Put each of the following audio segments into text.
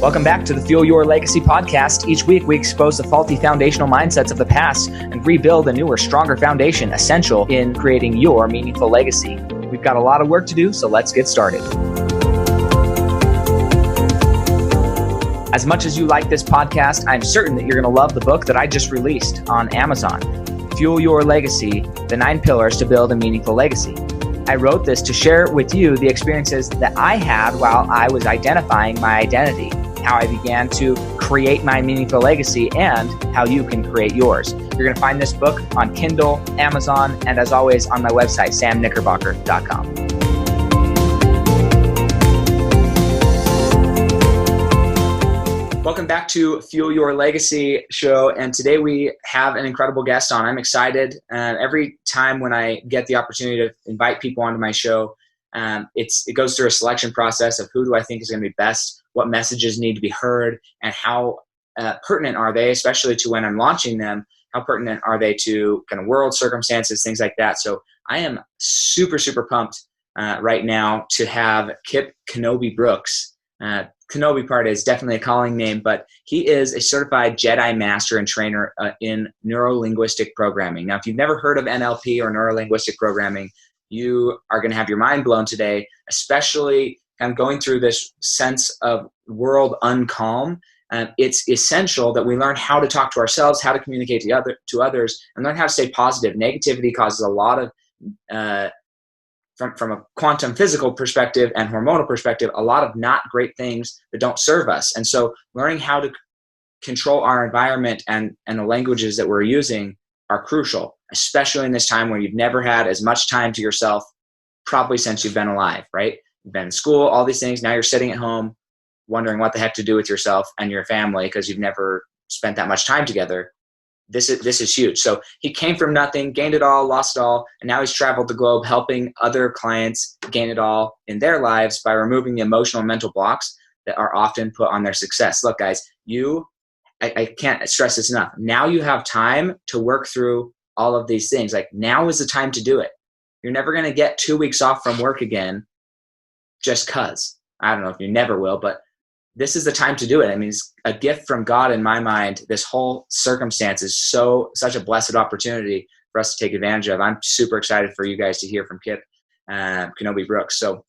Welcome back to the Fuel Your Legacy podcast. Each week, we expose the faulty foundational mindsets of the past and rebuild a newer, stronger foundation essential in creating your meaningful legacy. We've got a lot of work to do, so let's get started. As much as you like this podcast, I'm certain that you're going to love the book that I just released on Amazon, Fuel Your Legacy, The 9 Pillars to Build a Meaningful Legacy. I wrote this to share with you the experiences that I had while I was identifying my identity, how I began to create my meaningful legacy, and how you can create yours. You're going to find this book on Kindle, Amazon, and as always on my website, samknickerbocker.com. Welcome back to Fuel Your Legacy show, and today we have an incredible guest on. I'm excited. Every time when I get the opportunity to invite people onto my show, it goes through a selection process of who do I think is going to be best, what messages need to be heard, and how pertinent are they, especially to when I'm launching them, how pertinent are they to kind of world circumstances, things like that. So I am super, super pumped right now to have Kip Kenobi Brooks. Kenobi part is definitely a calling name, but he is a certified Jedi master and trainer in neuro-linguistic programming. Now, if you've never heard of NLP or neuro-linguistic programming, you are going to have your mind blown today, especially kind of going through this sense of world uncalm. It's essential that we learn how to talk to ourselves, how to communicate to others, and learn how to stay positive. Negativity causes a lot of, from a quantum physical perspective and hormonal perspective, a lot of not great things that don't serve us. And so learning how to control our environment and the languages that we're using are crucial, especially in this time where you've never had as much time to yourself, probably since you've been alive, right? You've been in school, all these things. Now you're sitting at home wondering what the heck to do with yourself and your family because you've never spent that much time together. This is huge. So he came from nothing, gained it all, lost it all, and now he's traveled the globe helping other clients gain it all in their lives by removing the emotional and mental blocks that are often put on their success. Look, guys, I can't stress this enough. Now you have time to work through all of these things. Like, now is the time to do it. You're never going to get 2 weeks off from work again just because. I don't know if you never will, but this is the time to do it. I mean, it's a gift from God in my mind. This whole circumstance is such a blessed opportunity for us to take advantage of. I'm super excited for you guys to hear from Kip Kenobi Brooks. So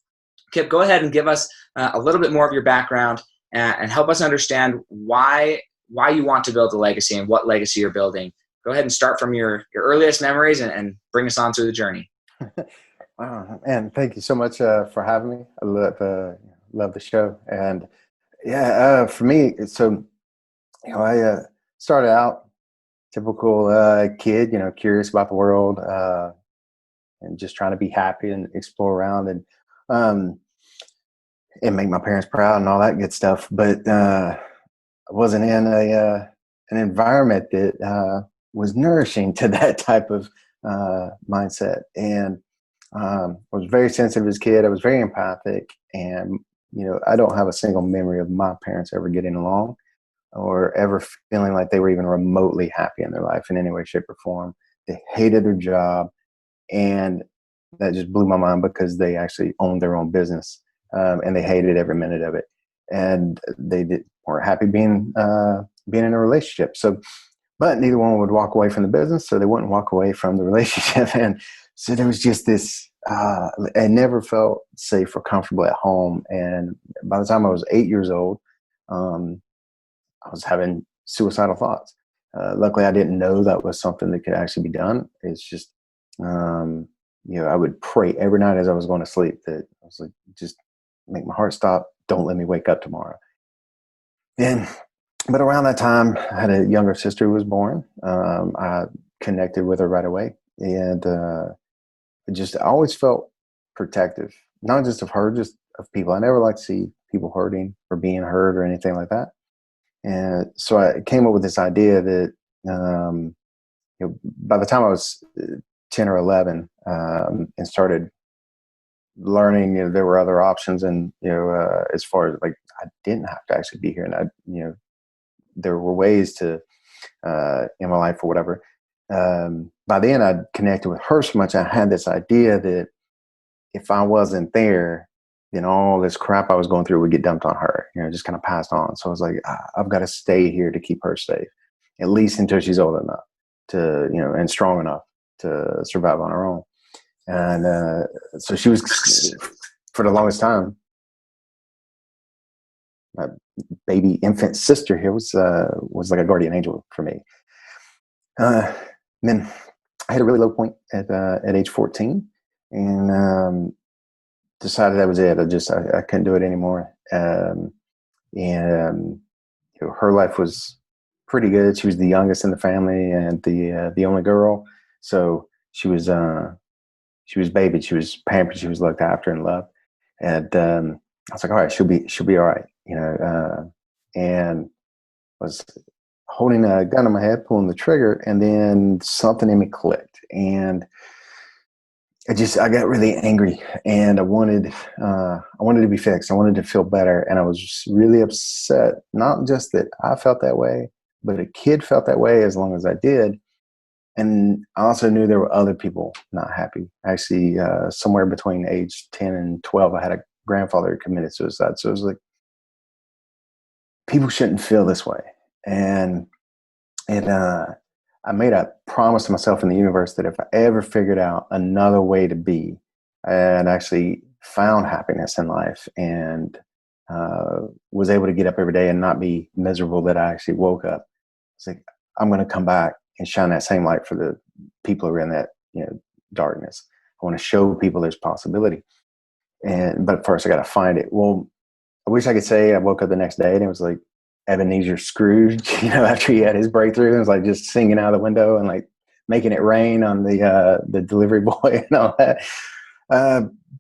Kip, go ahead and give us a little bit more of your background and help us understand why you want to build a legacy and what legacy you're building. Go ahead and start from your earliest memories and bring us on through the journey. Wow, and thank you so much for having me. I love the show. And yeah, for me, so I started out typical kid, curious about the world and just trying to be happy and explore around and make my parents proud and all that good stuff. But I wasn't in an environment that was nourishing to that type of mindset. And I was very sensitive as a kid. I was very empathic, and I don't have a single memory of my parents ever getting along or ever feeling like they were even remotely happy in their life in any way, shape, or form. They hated their job, and that just blew my mind because they actually owned their own business, and they hated every minute of it. And they weren't happy being in a relationship. But neither one would walk away from the business, so they wouldn't walk away from the relationship. And so there was just this, I never felt safe or comfortable at home. And by the time I was 8 years old, I was having suicidal thoughts. Luckily, I didn't know that was something that could actually be done. It's just, I would pray every night as I was going to sleep that I was like, just make my heart stop. Don't let me wake up tomorrow. But around that time, I had a younger sister who was born. I connected with her right away. And I always felt protective, not just of her, just of people. I never liked to see people hurting or being hurt or anything like that. And so I came up with this idea that by the time I was 10 or 11 and started learning, there were other options. And, as far as like, I didn't have to actually be here. And there were ways to, in my life or whatever. By then I'd connected with her so much. I had this idea that if I wasn't there, then all this crap I was going through would get dumped on her, just kind of passed on. So I was like, I've got to stay here to keep her safe, at least until she's old enough to, and strong enough to survive on her own. And so she was, for the longest time, my baby infant sister here was like a guardian angel for me. And then I had a really low point at age 14, and decided that was it. I couldn't do it anymore. And her life was pretty good. She was the youngest in the family and the only girl, so she was babied. She was pampered. She was looked after and loved. And I was like, all right, she'll be all right, and was holding a gun on my head, pulling the trigger, and then something in me clicked, and I got really angry, and I wanted to be fixed. I wanted to feel better, and I was just really upset. Not just that I felt that way, but a kid felt that way as long as I did. And I also knew there were other people not happy. Actually, somewhere between age 10 and 12, I had a grandfather who committed suicide. So it was like, people shouldn't feel this way. And I made a promise to myself in the universe that if I ever figured out another way to be, and actually found happiness in life, and was able to get up every day and not be miserable that I actually woke up, it's like, I'm going to come back and shine that same light for the people who are in that darkness. I want to show people there's possibility. But first I got to find it. Well, I wish I could say I woke up the next day and it was like Ebenezer Scrooge, after he had his breakthrough. It was like just singing out of the window and like making it rain on the delivery boy and all that.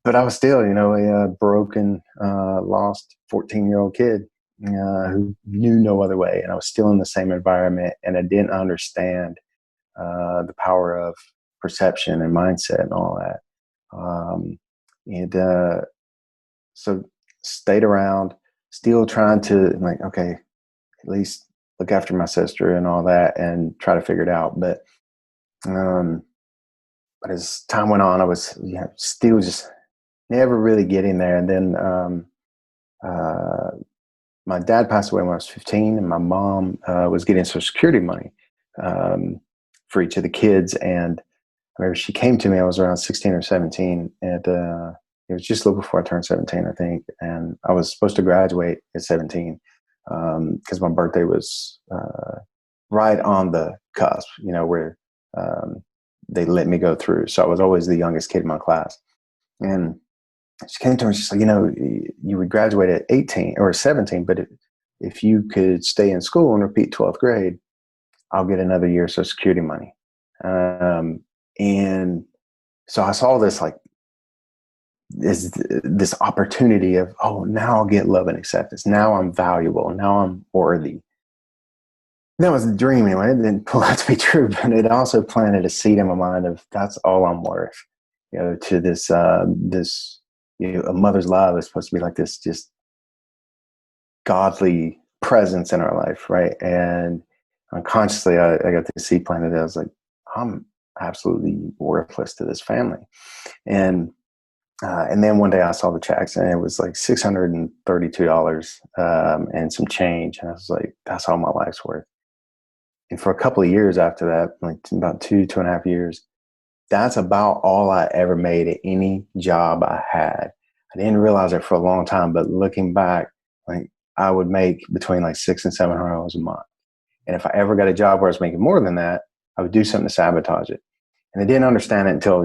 But I was still, a broken, lost 14-year-old kid who knew no other way. And I was still in the same environment, and I didn't understand the power of perception and mindset and all that. So stayed around, still trying to okay, at least look after my sister and all that, and try to figure it out. But as time went on, I was still just never really getting there. And then my dad passed away when I was 15, and my mom was getting Social Security money for each of the kids. And I remember she came to me, I was around 16 or 17, and it was just a little before I turned 17, I think. And I was supposed to graduate at 17 because my birthday was right on the cusp, where they let me go through. So I was always the youngest kid in my class. And she came to me, she's like, you would graduate at 18 or 17, but if you could stay in school and repeat 12th grade, I'll get another year of Social Security money. And so I saw this this opportunity of, now I'll get love and acceptance. Now I'm valuable. Now I'm worthy. And that was a dream anyway. It didn't pull out to be true, but it also planted a seed in my mind of that's all I'm worth. To this a mother's love is supposed to be like this just godly presence in our life, right? And unconsciously, I got the seed planted. I was like, I'm absolutely worthless to this family. And then one day I saw the checks, and it was like $632 and some change. And I was like, that's all my life's worth. And for a couple of years after that, like about 2.5 years, that's about all I ever made at any job I had. I didn't realize it for a long time, but looking back, I would make between like $600 and $700 a month. And if I ever got a job where I was making more than that, I would do something to sabotage it. And I didn't understand it until,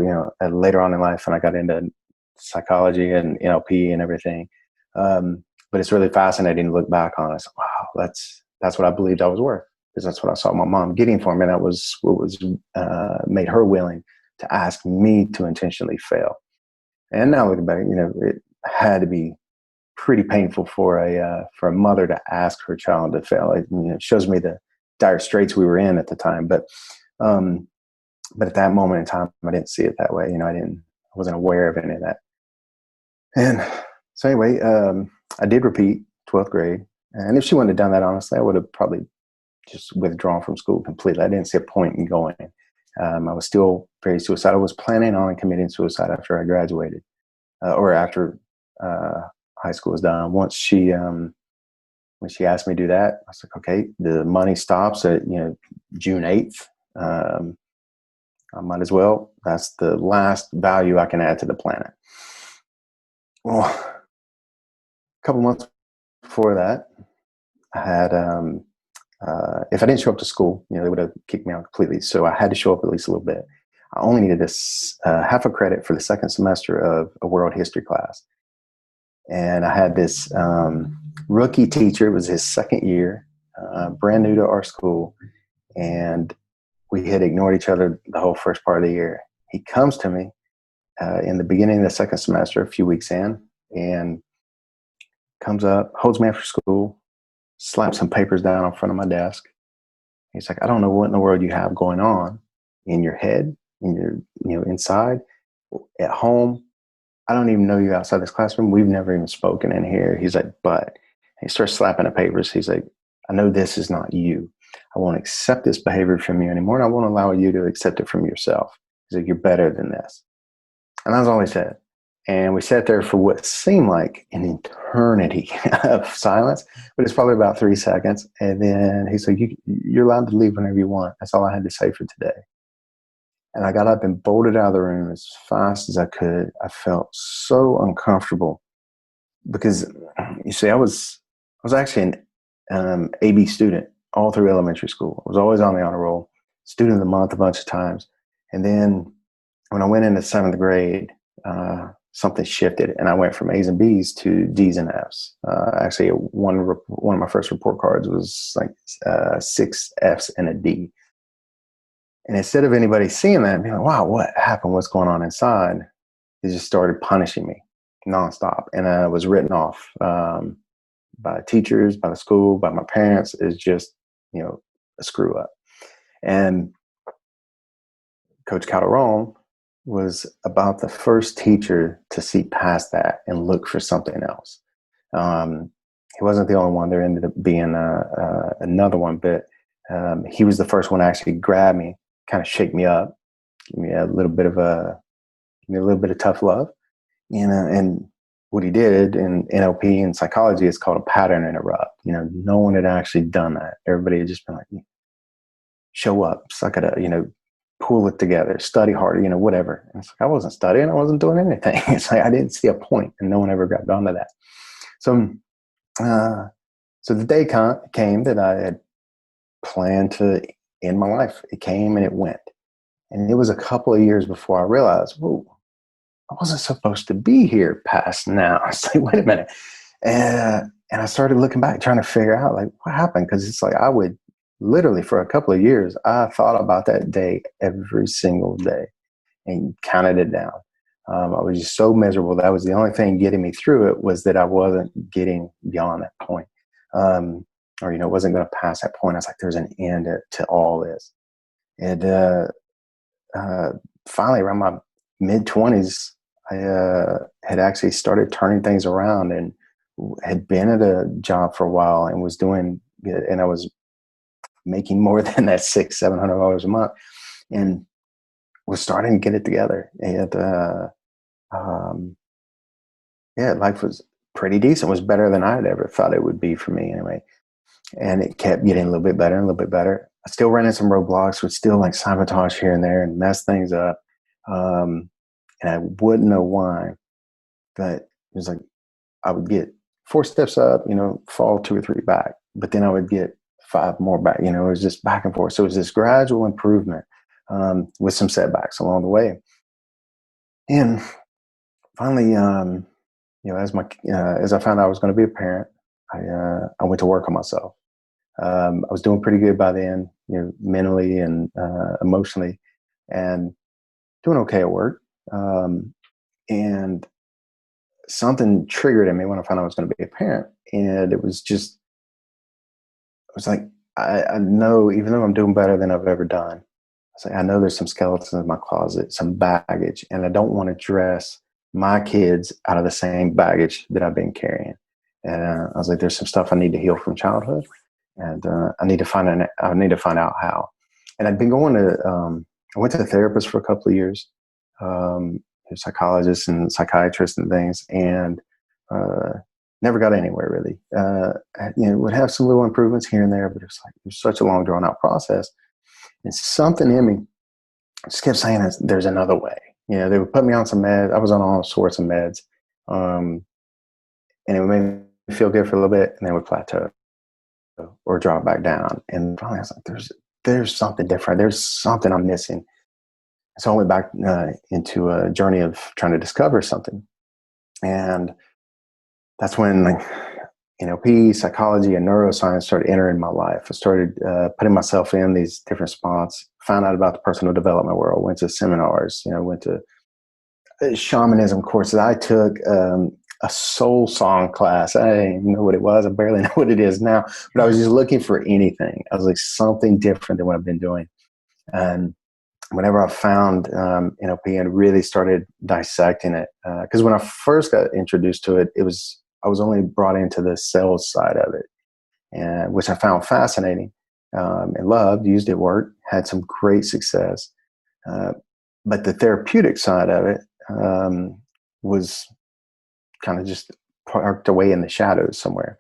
later on in life when I got into psychology and NLP and everything. But it's really fascinating to look back on it. Wow, that's what I believed I was worth, because that's what I saw my mom getting for me. And that was what was made her willing to ask me to intentionally fail. And now looking back, it had to be pretty painful for a mother to ask her child to fail. It shows me the dire straits we were in at the time. But at that moment in time, I didn't see it that way. I wasn't aware of any of that. And so anyway, I did repeat 12th grade. And if she wouldn't have done that, honestly, I would have probably just withdrawn from school completely. I didn't see a point in going. I was still very suicidal. I was planning on committing suicide after I graduated, or after high school was done. Once when she asked me to do that, I was like, okay, the money stops at, June 8th. I might as well. That's the last value I can add to the planet. Well, a couple months before that, I had, if I didn't show up to school, they would have kicked me out completely. So I had to show up at least a little bit. I only needed this half a credit for the second semester of a world history class. And I had this rookie teacher. It was his second year, brand new to our school. And we had ignored each other the whole first part of the year. He comes to me in the beginning of the second semester, a few weeks in, and comes up, holds me after school, slaps some papers down in front of my desk. He's like, I don't know what in the world you have going on in your head, in your, inside, at home. I don't even know you outside this classroom. We've never even spoken in here. He's like, but he starts slapping the papers. He's like, I know this is not you. I won't accept this behavior from you anymore. And I won't allow you to accept it from yourself. He's like, you're better than this. And that was all he said. And we sat there for what seemed like an eternity of silence, but it's probably about 3 seconds. And then he's like, you're allowed to leave whenever you want. That's all I had to say for today. And I got up and bolted out of the room as fast as I could. I felt so uncomfortable because, you see, I was actually an AB student all through elementary school. I was always on the honor roll, student of the month a bunch of times. And then when I went into 7th grade, something shifted, and I went from A's and B's to D's and F's. Actually, one of my first report cards was like 6 F's and a D. And instead of anybody seeing that and being like, wow, what happened? What's going on inside? He just started punishing me nonstop. And I was written off by teachers, by the school, by my parents. It's just, a screw up. And Coach Calderon was about the first teacher to see past that and look for something else. He wasn't the only one. There ended up being another one, but he was the first one to actually grab me, kind of shake me up, give me a little bit of tough love. And what he did in NLP and psychology is called a pattern interrupt. No one had actually done that. Everybody had just been like, show up, suck it up, pull it together, study harder, whatever. And it's like, I wasn't studying. I wasn't doing anything. It's like, I didn't see a point, and no one ever got onto that. So, so the day came that I had planned to end my life. It came and it went. And it was a couple of years before I realized, whoa, I wasn't supposed to be here past now. I was like, wait a minute. And I started looking back, trying to figure out like what happened. Cause it's like, I would literally for a couple of years, I thought about that day every single day and counted it down. I was just so miserable. That was the only thing getting me through it, was that I wasn't getting beyond that point. Or, wasn't going to pass that point. I was like, there's an end to all this. And finally around my mid-20s, I had actually started turning things around and had been at a job for a while and was doing good. And I was making more than that $600-700 a month, and was starting to get it together. And life was pretty decent. It was better than I had ever thought it would be for me anyway. And it kept getting a little bit better and a little bit better. I still ran into some roadblocks, would still like sabotage here and there and mess things up. And I wouldn't know why, but it was like I would get 4 steps up, fall 2 or 3 back, but then I would get 5 more back. It was just back and forth. So it was this gradual improvement with some setbacks along the way. And finally, as I found out I was going to be a parent, I went to work on myself. I was doing pretty good by then, mentally and emotionally, and doing okay at work. And something triggered in me when I found out I was going to be a parent. And it was like, I know, even though I'm doing better than I've ever done, I know there's some skeletons in my closet, some baggage, and I don't want to dress my kids out of the same baggage that I've been carrying. And I was like, there's some stuff I need to heal from childhood, and I need to find out how. And I'd been going to, I went to a therapist for a couple of years, psychologists and psychiatrists and things. And never got anywhere really. Would have some little improvements here and there, but it was such a long drawn out process. And something in me just kept saying there's another way. They would put me on some meds. I was on all sorts of meds. And it would make me feel good for a little bit and then would plateau or drop back down. And finally I was like, there's something different. There's something I'm missing. So I went back into a journey of trying to discover something. And that's when NLP, psychology, and neuroscience started entering my life. I started putting myself in these different spots, found out about the personal development world, went to seminars, went to shamanism courses. I took a soul song class. I didn't even know what it was. I barely know what it is now, but I was just looking for anything. I was like, something different than what I've been doing. And whenever I found NLP and really started dissecting it, because when I first got introduced to it, I was only brought into the sales side of it, and which I found fascinating and loved, used it, worked, had some great success. But the therapeutic side of it was kind of just parked away in the shadows somewhere.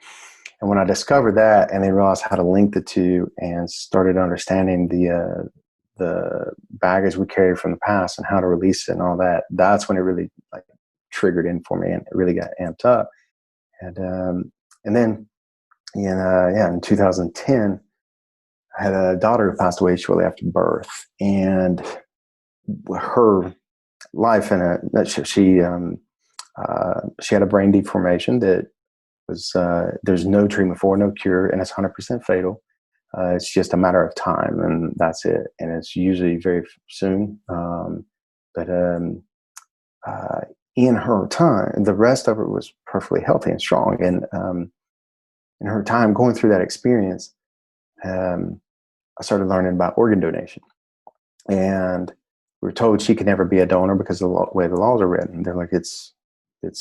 And when I discovered that and then realized how to link the two and started understanding the baggage we carry from the past and how to release it and all that, that's when it really triggered in for me and it really got amped up. And then in 2010, I had a daughter who passed away shortly after birth, and her life she had a brain deformation that was there's no treatment for, no cure, and it's 100% fatal. It's just a matter of time, and that's it. And it's usually very soon. But in her time, the rest of it was perfectly healthy and strong. And in her time going through that experience, I started learning about organ donation. And we were told she could never be a donor because of the way the laws are written. They're like, it's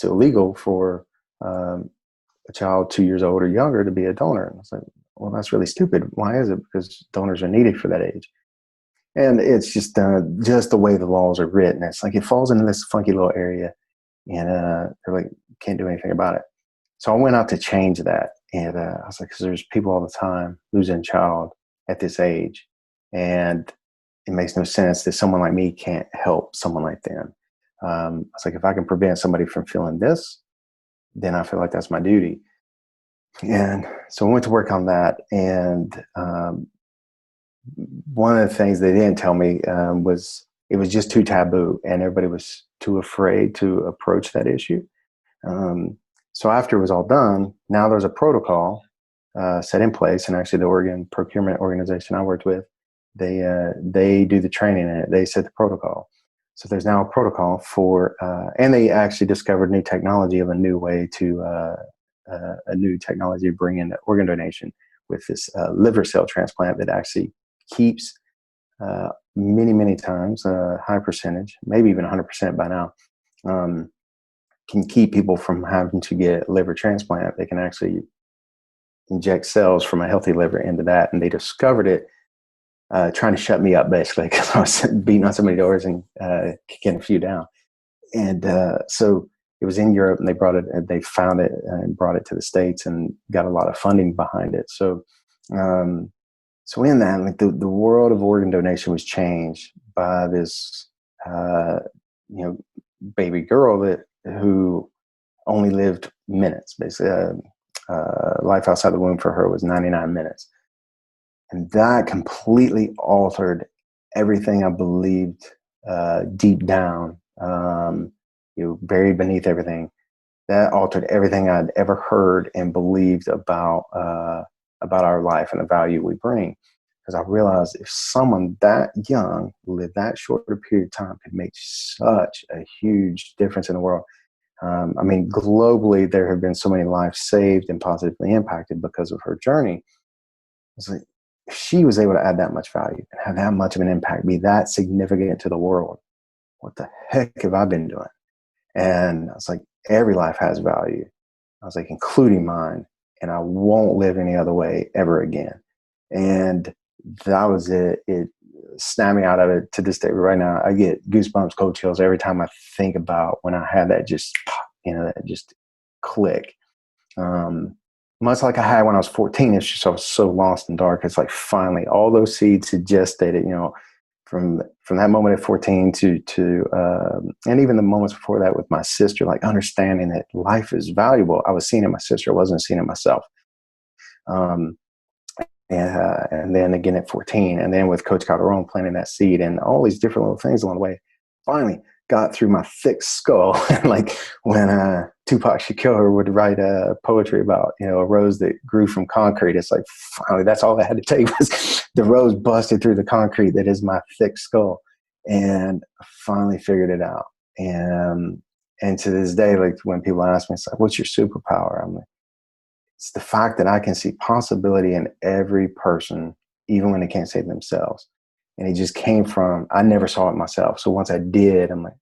illegal for a child 2 years old or younger to be a donor. And I was like, well, that's really stupid. Why is it? Because donors are needed for that age. And it's just the way the laws are written. It's like it falls into this funky little area, and they're like, can't do anything about it. So I went out to change that, and I was like, because there's people all the time losing a child at this age, and it makes no sense that someone like me can't help someone like them. I was like, if I can prevent somebody from feeling this, then I feel like that's my duty. And so I went to work on that, and one of the things they didn't tell me was it was just too taboo, and everybody was too afraid to approach that issue. So after it was all done, now there's a protocol set in place, and actually the Oregon procurement organization I worked with, they do the training in it. They set the protocol. So there's now a protocol for, and they actually discovered new technology of a new way to, a new technology to bring in organ donation with this liver cell transplant that actually keeps many, many times, a high percentage, maybe even 100% by now, can keep people from having to get liver transplant. They can actually inject cells from a healthy liver into that. And they discovered it trying to shut me up, basically, because I was beating on so many doors and kicking a few down. And so it was in Europe, and they found it and brought it to the States and got a lot of funding behind it. So so in that, like the world of organ donation was changed by this baby girl who only lived minutes. Basically, life outside the womb for her was 99 minutes. And that completely altered everything I believed deep down, buried beneath everything. That altered everything I'd ever heard and believed about our life and the value we bring. Because I realized if someone that young lived that short a period of time could make such a huge difference in the world. I mean, globally, there have been so many lives saved and positively impacted because of her journey. It's like, if she was able to add that much value and have that much of an impact, be that significant to the world, what the heck have I been doing? And I was like, every life has value. I was like, including mine, and I won't live any other way ever again. And that was it. It snapped me out of it to this day. Right now, I get goosebumps, cold chills every time I think about when I had that just click. Much like I had when I was 14, it's just I was so lost and dark. It's like finally all those seeds had gestated, from that moment at 14 and even the moments before that with my sister, like understanding that life is valuable. I was seeing it in my sister, I wasn't seeing it myself. And then again at 14, and then with Coach Calderon planting that seed and all these different little things along the way, finally got through my thick skull. Like when Tupac Shakur would write poetry about, a rose that grew from concrete. It's like, finally, that's all I had to take was the rose busted through the concrete that is my thick skull. And I finally figured it out. And to this day, like when people ask me, it's like, what's your superpower? I'm like, it's the fact that I can see possibility in every person, even when they can't say it themselves. And it just came from, I never saw it myself. So once I did, I'm like,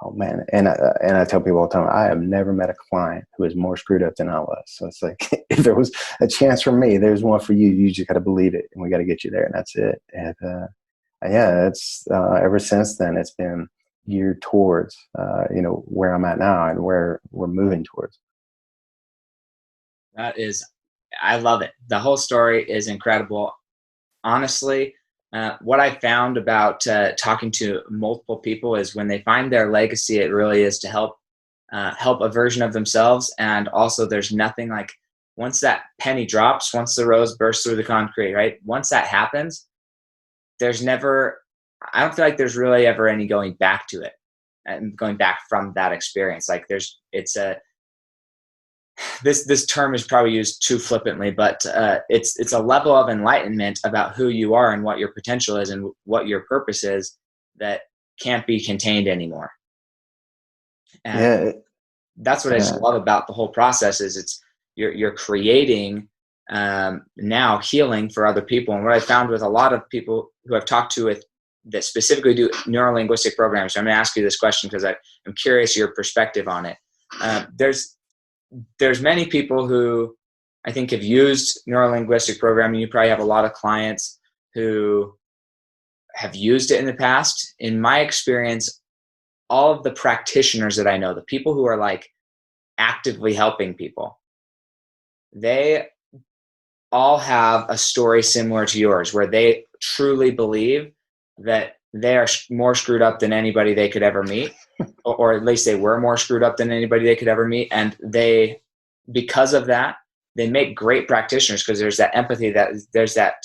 oh man. And I tell people all the time, I have never met a client who is more screwed up than I was. So it's like, if there was a chance for me, there's one for you. You just got to believe it, and we got to get you there. And that's it. And yeah, it's ever since then, it's been geared towards, where I'm at now and where we're moving towards. I love it. The whole story is incredible. Honestly, what I found about talking to multiple people is when they find their legacy, it really is to help a version of themselves. And also there's nothing like, once that penny drops, once the rose bursts through the concrete, right? Once that happens, I don't feel like there's really ever any going back to it and going back from that experience. Like this term is probably used too flippantly, but it's a level of enlightenment about who you are and what your potential is and what your purpose is that can't be contained anymore. And that's what I just love about the whole process is you're creating now healing for other people. And what I found with a lot of people who I've talked to that specifically do neurolinguistic programs, so I'm going to ask you this question because I'm curious your perspective on it. There's many people who I think have used neurolinguistic programming. You probably have a lot of clients who have used it in the past. In my experience, all of the practitioners that I know, the people who are like actively helping people, they all have a story similar to yours where they truly believe that they are more screwed up than anybody they could ever meet. Or at least they were more screwed up than anybody they could ever meet. And because of that, they make great practitioners because there's that empathy, there's that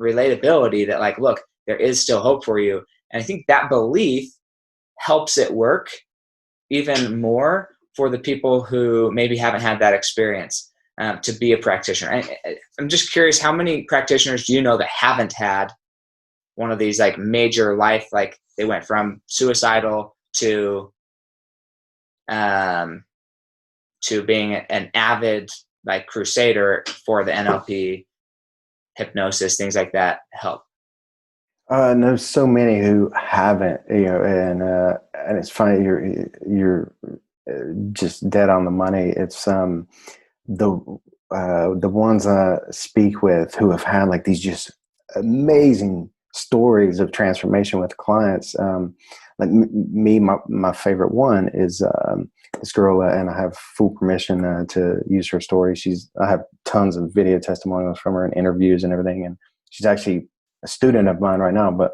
relatability that like, look, there is still hope for you. And I think that belief helps it work even more for the people who maybe haven't had that experience to be a practitioner. I'm just curious, how many practitioners do you know that haven't had one of these like major life, like they went from suicidal to being an avid like crusader for the NLP, hypnosis, things like that help? No, so many who haven't, and it's funny, you're just dead on the money. It's the ones I speak with who have had like these just amazing stories of transformation with clients. Like me, my favorite one is this girl, and I have full permission to use her story. I have tons of video testimonials from her and interviews and everything, and she's actually a student of mine right now. But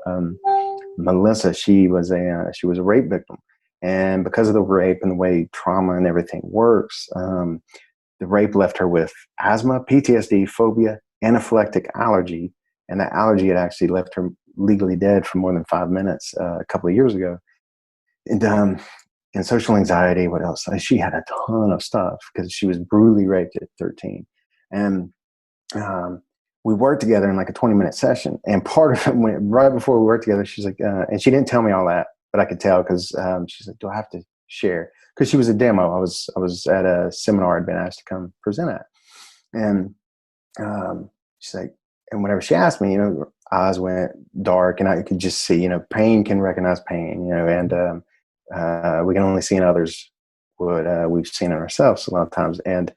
Melissa, she was a rape victim, and because of the rape and the way trauma and everything works, the rape left her with asthma, PTSD, phobia, anaphylactic allergy, and that allergy had actually left her legally dead for more than 5 minutes a couple of years ago. And social anxiety, what else? She had a ton of stuff because she was brutally raped at 13. And we worked together in like a 20-minute session. And part of it went right before we worked together. She's like, and she didn't tell me all that, but I could tell because she's like, do I have to share? Because she was a demo. I was at a seminar I'd been asked to come present at. And she's like, and whenever she asked me, her eyes went dark, and I could just see, pain can recognize pain, and we can only see in others what we've seen in ourselves a lot of times. And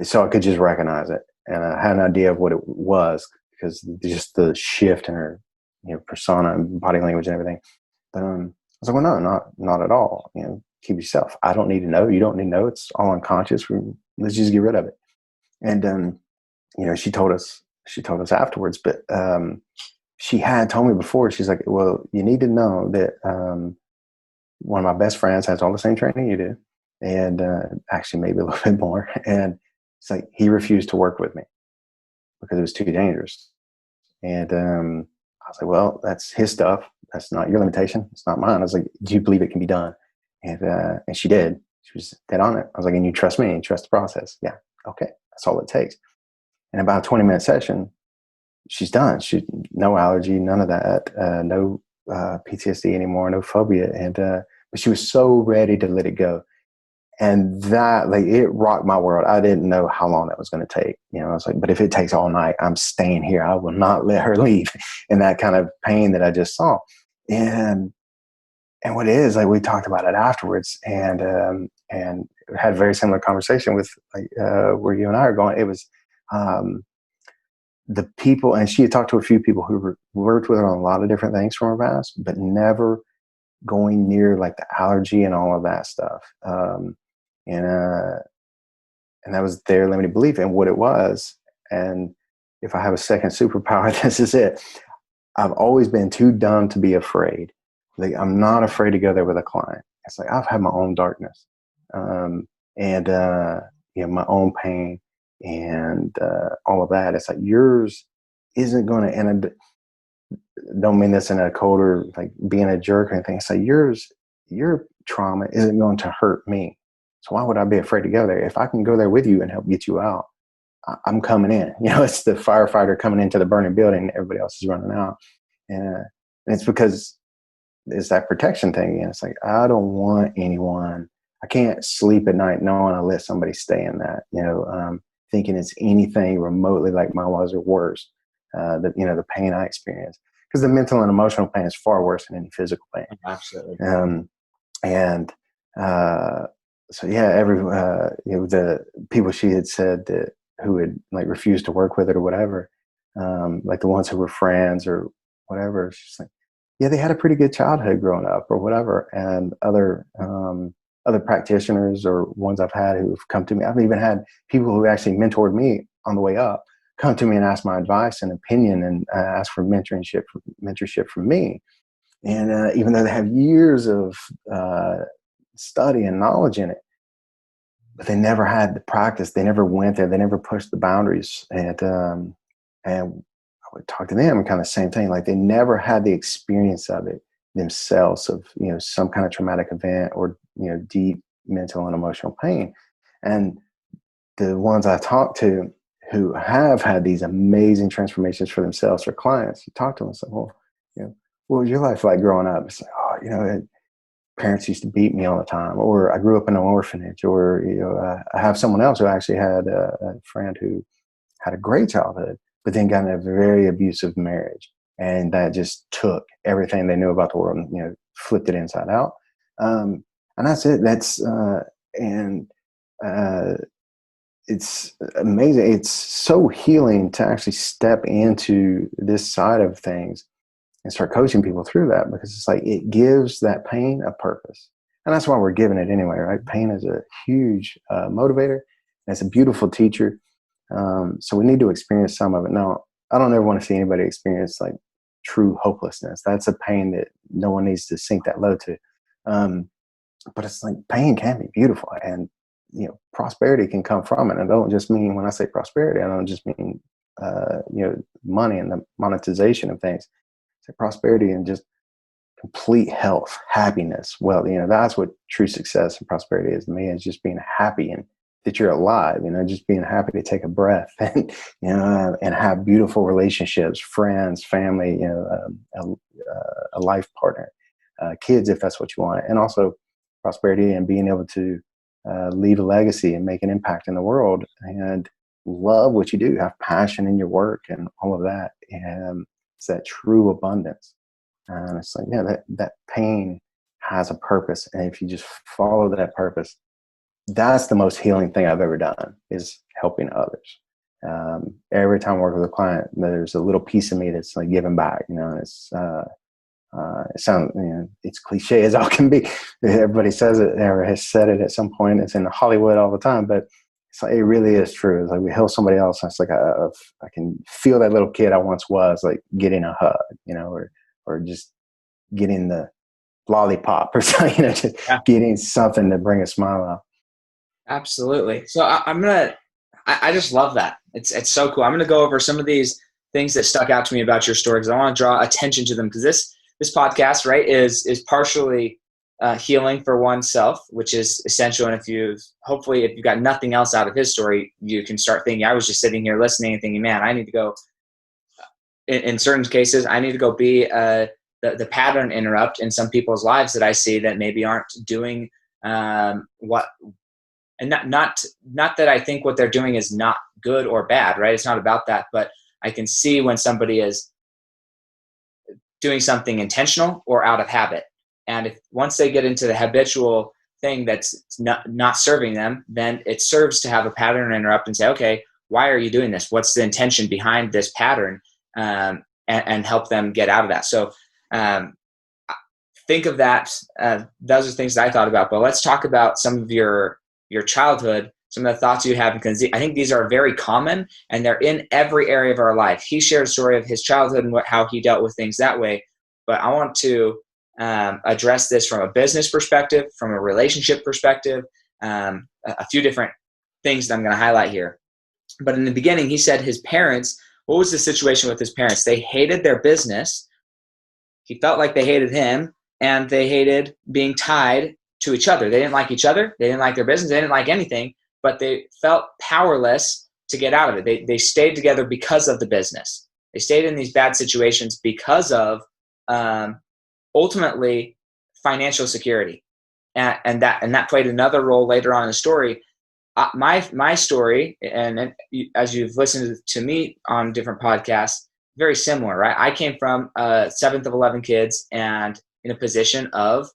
so I could just recognize it. And I had an idea of what it was because just the shift in her, persona and body language and everything. But I was like, well, no, not at all. keep yourself. I don't need to know. You don't need to know. It's all unconscious. Let's just get rid of it. And she told us afterwards, but she had told me before. She's like, well, you need to know that one of my best friends has all the same training you do, and actually maybe a little bit more. And it's like he refused to work with me because it was too dangerous. And I was like, well, that's his stuff. That's not your limitation. It's not mine. I was like, do you believe it can be done? And she did. She was dead on it. I was like, and you trust me? You trust the process? Yeah. Okay. That's all it takes. And about a 20-minute session, she's done. No allergy, none of that, no PTSD anymore, no phobia. And but she was so ready to let it go. And that, like, it rocked my world. I didn't know how long that was going to take. I was like, but if it takes all night, I'm staying here. I will not let her leave. And that kind of pain that I just saw. And what it is, like, we talked about it afterwards, and had a very similar conversation with where you and I are going. It was the people, and she had talked to a few people who worked with her on a lot of different things from her past, but never going near like the allergy and all of that stuff. And that was their limited belief in what it was. And if I have a second superpower, this is it. I've always been too dumb to be afraid. Like, I'm not afraid to go there with a client. It's like, I've had my own darkness, and my own pain, and all of that. It's like, yours isn't going to, and I don't mean this in a cold or like being a jerk or anything. It's like, your trauma isn't going to hurt me. So why would I be afraid to go there? If I can go there with you and help get you out, I'm coming in. It's the firefighter coming into the burning building. Everybody else is running out. And it's because it's that protection thing. And it's like, I don't want anyone. I can't sleep at night knowing I let somebody stay in that, thinking it's anything remotely like mine was or worse. The pain I experienced, because the mental and emotional pain is far worse than any physical pain. Absolutely. So yeah, the people she had said that who had like refused to work with it or whatever, like the ones who were friends or whatever, she's like, yeah, they had a pretty good childhood growing up or whatever. And other practitioners or ones I've had who've come to me, I've even had people who actually mentored me on the way up come to me and ask my advice and opinion and ask for mentorship from me. And even though they have years of study and knowledge in it, but they never had the practice. They never went there. They never pushed the boundaries. And I would talk to them and kind of same thing. Like, they never had the experience of it themselves, of some kind of traumatic event or deep mental and emotional pain. And the ones I talked to who have had these amazing transformations for themselves or clients, you talk to them and say, well, what was your life like growing up? It's like, parents used to beat me all the time, or I grew up in an orphanage, or I have someone else who actually had a friend who had a great childhood, but then got in a very abusive marriage, and that just took everything they knew about the world and flipped it inside out. And that's it. It's amazing. It's so healing to actually step into this side of things and start coaching people through that, because it's like, it gives that pain a purpose. And that's why we're giving it anyway, right? Pain is a huge motivator, and it's a beautiful teacher. So we need to experience some of it. Now, I don't ever want to see anybody experience like true hopelessness. That's a pain that no one needs to sink that low to. But it's like, pain can be beautiful, and prosperity can come from it. And I don't just mean, when I say prosperity, I don't just mean money and the monetization of things. It's prosperity and just complete health, happiness. Well, that's what true success and prosperity is to me, is just being happy and that you're alive, just being happy to take a breath and, and have beautiful relationships, friends, family, a life partner, kids, if that's what you want. And also prosperity and being able to leave a legacy and make an impact in the world and love what you do, have passion in your work and all of that. And it's that true abundance. And it's like, that pain has a purpose. And if you just follow that purpose, that's the most healing thing I've ever done, is helping others. Every time I work with a client, there's a little piece of me that's like giving back, it's It sounds, it's cliche as all can be. Everybody says it or has said it at some point. It's in Hollywood all the time, but it's like, it really is true. It's like we help somebody else. And it's like I can feel that little kid I once was, like getting a hug, or just getting the lollipop or something, just getting something to bring a smile out. Absolutely. So I just love that. It's so cool. I'm going to go over some of these things that stuck out to me about your story, because I want to draw attention to them, because this podcast, right, is partially healing for oneself, which is essential. And if you've got nothing else out of his story, you can start thinking, I was just sitting here listening and thinking, man, I need to go, in certain cases, I need to go be the pattern interrupt in some people's lives that I see that maybe aren't doing what, and not that I think what they're doing is not good or bad, right? It's not about that, but I can see when somebody is doing something intentional or out of habit. And if once they get into the habitual thing that's not serving them, then it serves to have a pattern interrupt and say, okay, why are you doing this? What's the intention behind this pattern? And help them get out of that. So think of that. Those are things that I thought about, but let's talk about some of your childhood, some of the thoughts you have, because I think these are very common and they're in every area of our life. He shared a story of his childhood and how he dealt with things that way. But I want to address this from a business perspective, from a relationship perspective, a few different things that I'm going to highlight here. But in the beginning, he said his parents, what was the situation with his parents? They hated their business. He felt like they hated him, and they hated being tied to each other. They didn't like each other. They didn't like their business. They didn't like anything, but they felt powerless to get out of it. They stayed together because of the business. They stayed in these bad situations because of ultimately financial security. And that played another role later on in the story. My story, and as you've listened to me on different podcasts, very similar, right? I came from a 7th of 11 kids and in a position of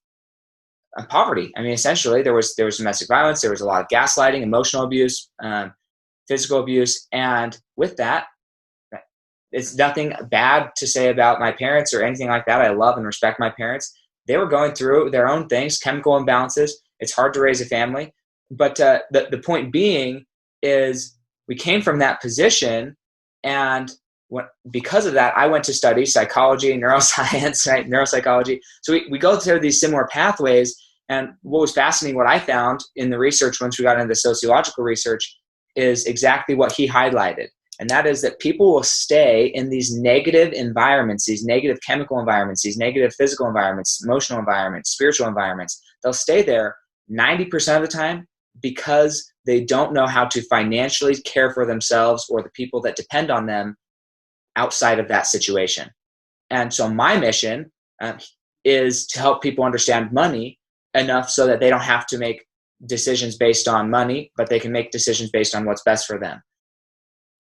poverty. I mean, essentially, there was domestic violence, there was a lot of gaslighting, emotional abuse, physical abuse, and with that, it's nothing bad to say about my parents or anything like that. I love and respect my parents. They were going through their own things, chemical imbalances. It's hard to raise a family. But the point being is we came from that position, and because of that, I went to study psychology, neuroscience, right? Neuropsychology. So we go through these similar pathways. And what was fascinating, what I found in the research once we got into the sociological research, is exactly what he highlighted. And that is that people will stay in these negative environments, these negative chemical environments, these negative physical environments, emotional environments, spiritual environments. They'll stay there 90% of the time because they don't know how to financially care for themselves or the people that depend on them outside of that situation. And so my mission is to help people understand money enough so that they don't have to make decisions based on money, but they can make decisions based on what's best for them.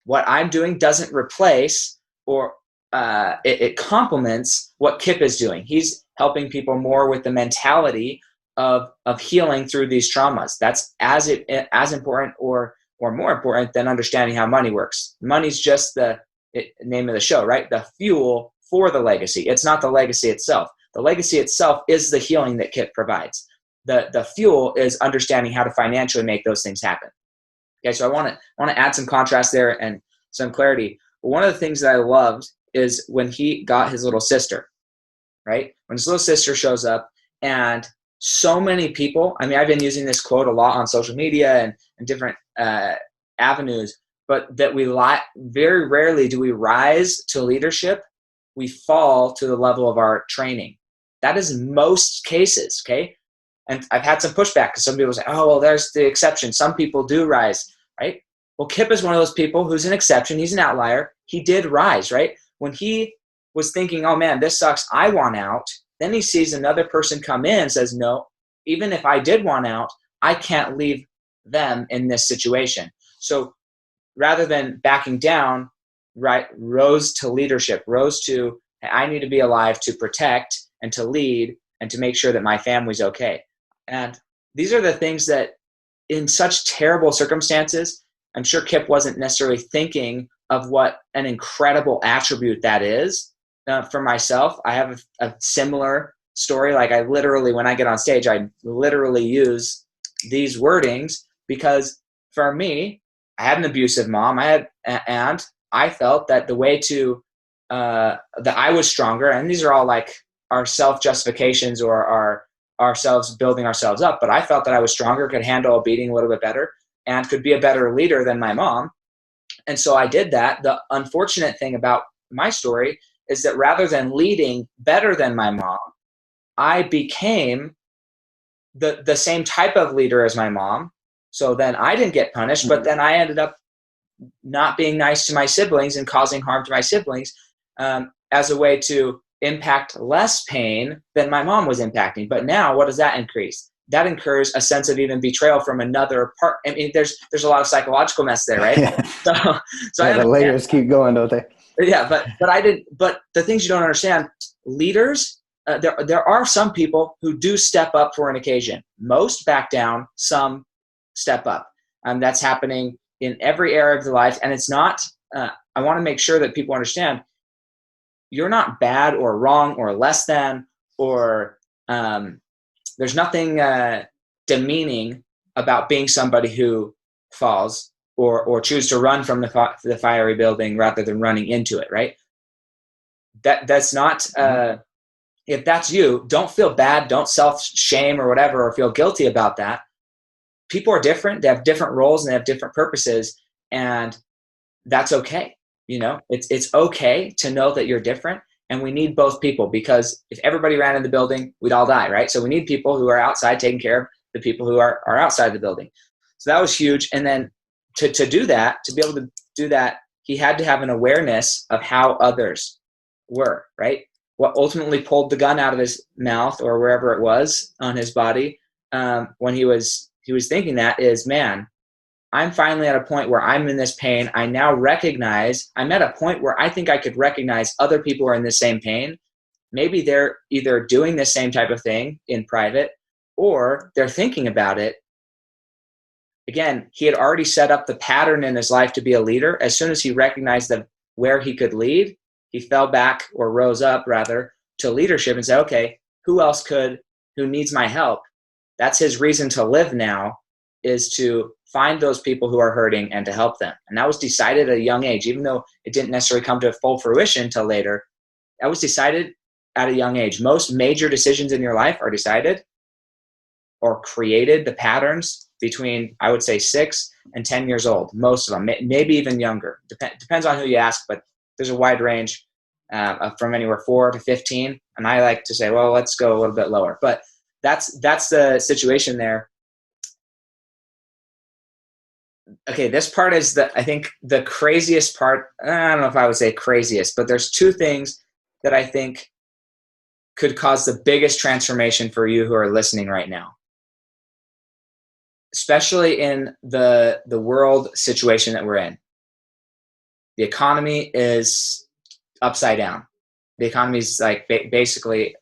What I'm doing doesn't replace or it complements what Kip is doing. He's helping people more with the mentality of healing through these traumas. That's as important or more important than understanding how money works. Money's just the name of the show, right? The fuel for the legacy. It's not the legacy itself. The legacy itself is the healing that Kip provides. The fuel is understanding how to financially make those things happen. Okay, so I want to add some contrast there and some clarity. But one of the things that I loved is when he got his little sister, right? When his little sister shows up, and so many people, I mean, I've been using this quote a lot on social media and different avenues, but that very rarely do we rise to leadership. We fall to the level of our training. That is most cases, okay? And I've had some pushback because some people say, oh, well, there's the exception. Some people do rise, right? Well, Kip is one of those people who's an exception. He's an outlier. He did rise, right? When he was thinking, oh, man, this sucks, I want out, then he sees another person come in and says, no, even if I did want out, I can't leave them in this situation. So rather than backing down, right, rose to leadership, rose to, I need to be alive to protect and to lead and to make sure that my family's okay. And these are the things that in such terrible circumstances, I'm sure Kip wasn't necessarily thinking of what an incredible attribute that is for myself, I have a similar story. Like I literally, when I get on stage, I literally use these wordings because for me, I had an abusive mom. And I felt that the way to, that I was stronger, and these are all like our self-justifications or ourselves building ourselves up. But I felt that I was stronger, could handle a beating a little bit better, and could be a better leader than my mom. And so I did that. The unfortunate thing about my story is that rather than leading better than my mom, I became the same type of leader as my mom. So then I didn't get punished, but then I ended up not being nice to my siblings and causing harm to my siblings as a way to impact less pain than my mom was impacting. But now what does that increase? That incurs a sense of even betrayal from another part. I mean, there's a lot of psychological mess there, right? Yeah. So Yeah, the layers keep going, don't they? Yeah, but the things you don't understand, leaders, there are some people who do step up for an occasion. Most back down, some step up. That's happening in every area of the life. And it's not, I want to make sure that people understand you're not bad or wrong or less than, or there's nothing demeaning about being somebody who falls or choose to run from the fiery building rather than running into it, right? That's not, if that's you, don't feel bad, don't self-shame or whatever, or feel guilty about that. People are different, they have different roles and they have different purposes, and that's okay. You know, it's okay to know that you're different, and we need both people, because if everybody ran in the building, we'd all die, right? So we need people who are outside taking care of the people who are outside the building. So that was huge. And then to do that, to be able to do that, he had to have an awareness of how others were, right? What ultimately pulled the gun out of his mouth or wherever it was on his body when he was thinking that is, man, I'm finally at a point where I'm in this pain. I now recognize, I'm at a point where I think I could recognize other people are in the same pain. Maybe they're either doing the same type of thing in private or they're thinking about it. Again, he had already set up the pattern in his life to be a leader. As soon as he recognized that where he could lead, he fell back, or rose up rather, to leadership and said, okay, who else who needs my help? That's his reason to live now, is to find those people who are hurting and to help them. And that was decided at a young age, even though it didn't necessarily come to full fruition until later. That was decided at a young age. Most major decisions in your life are decided or created, the patterns, between, I would say, 6 and 10 years old. Most of them, maybe even younger. Depends on who you ask, but there's a wide range from anywhere 4 to 15. And I like to say, well, let's go a little bit lower. But that's the situation there. Okay, this part is I think the craziest part. I don't know if I would say craziest, but there's 2 things that I think could cause the biggest transformation for you who are listening right now, especially in the world situation that we're in. The economy is upside down. The economy is like basically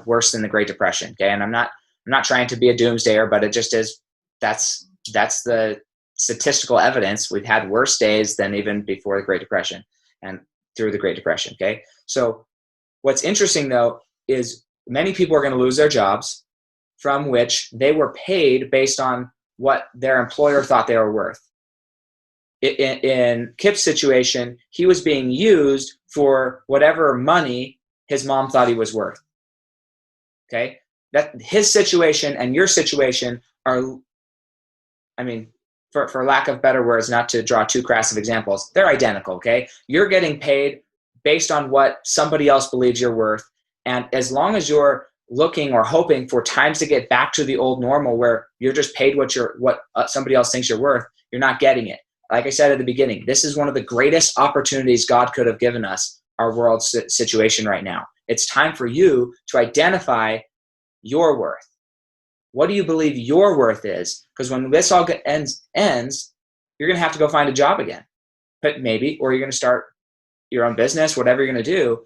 worse than the Great Depression. Okay, and I'm not trying to be a doomsdayer, but it just is. That's the statistical evidence. We've had worse days than even before the Great Depression and through the Great Depression. Okay, so what's interesting though is many people are going to lose their jobs from which they were paid based on what their employer thought they were worth. In Kip's situation, he was being used for whatever money his mom thought he was worth. Okay, that his situation and your situation are, I mean, for lack of better words, not to draw too crass of examples, they're identical. Okay, you're getting paid based on what somebody else believes you're worth, and as long as you're looking or hoping for times to get back to the old normal where you're just paid what somebody else thinks you're worth, you're not getting it. Like I said at the beginning, this is one of the greatest opportunities God could have given us, our world situation right now. It's time for you to identify your worth. What do you believe your worth is? Because when this all ends, you're going to have to go find a job again. But maybe, or you're going to start your own business, whatever you're going to do.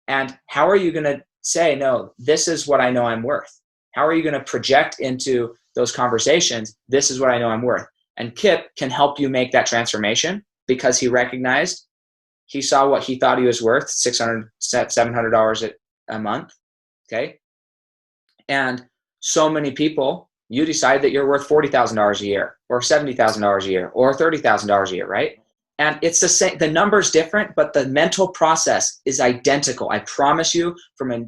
And how are you going to say, no, this is what I know I'm worth? How are you going to project into those conversations, this is what I know I'm worth? And Kip can help you make that transformation because he recognized He saw what he thought he was worth, $600, $700 a month. Okay. And so many people, you decide that you're worth $40,000 a year or $70,000 a year or $30,000 a year, right? And it's the same, the number's different, but the mental process is identical. I promise you, from a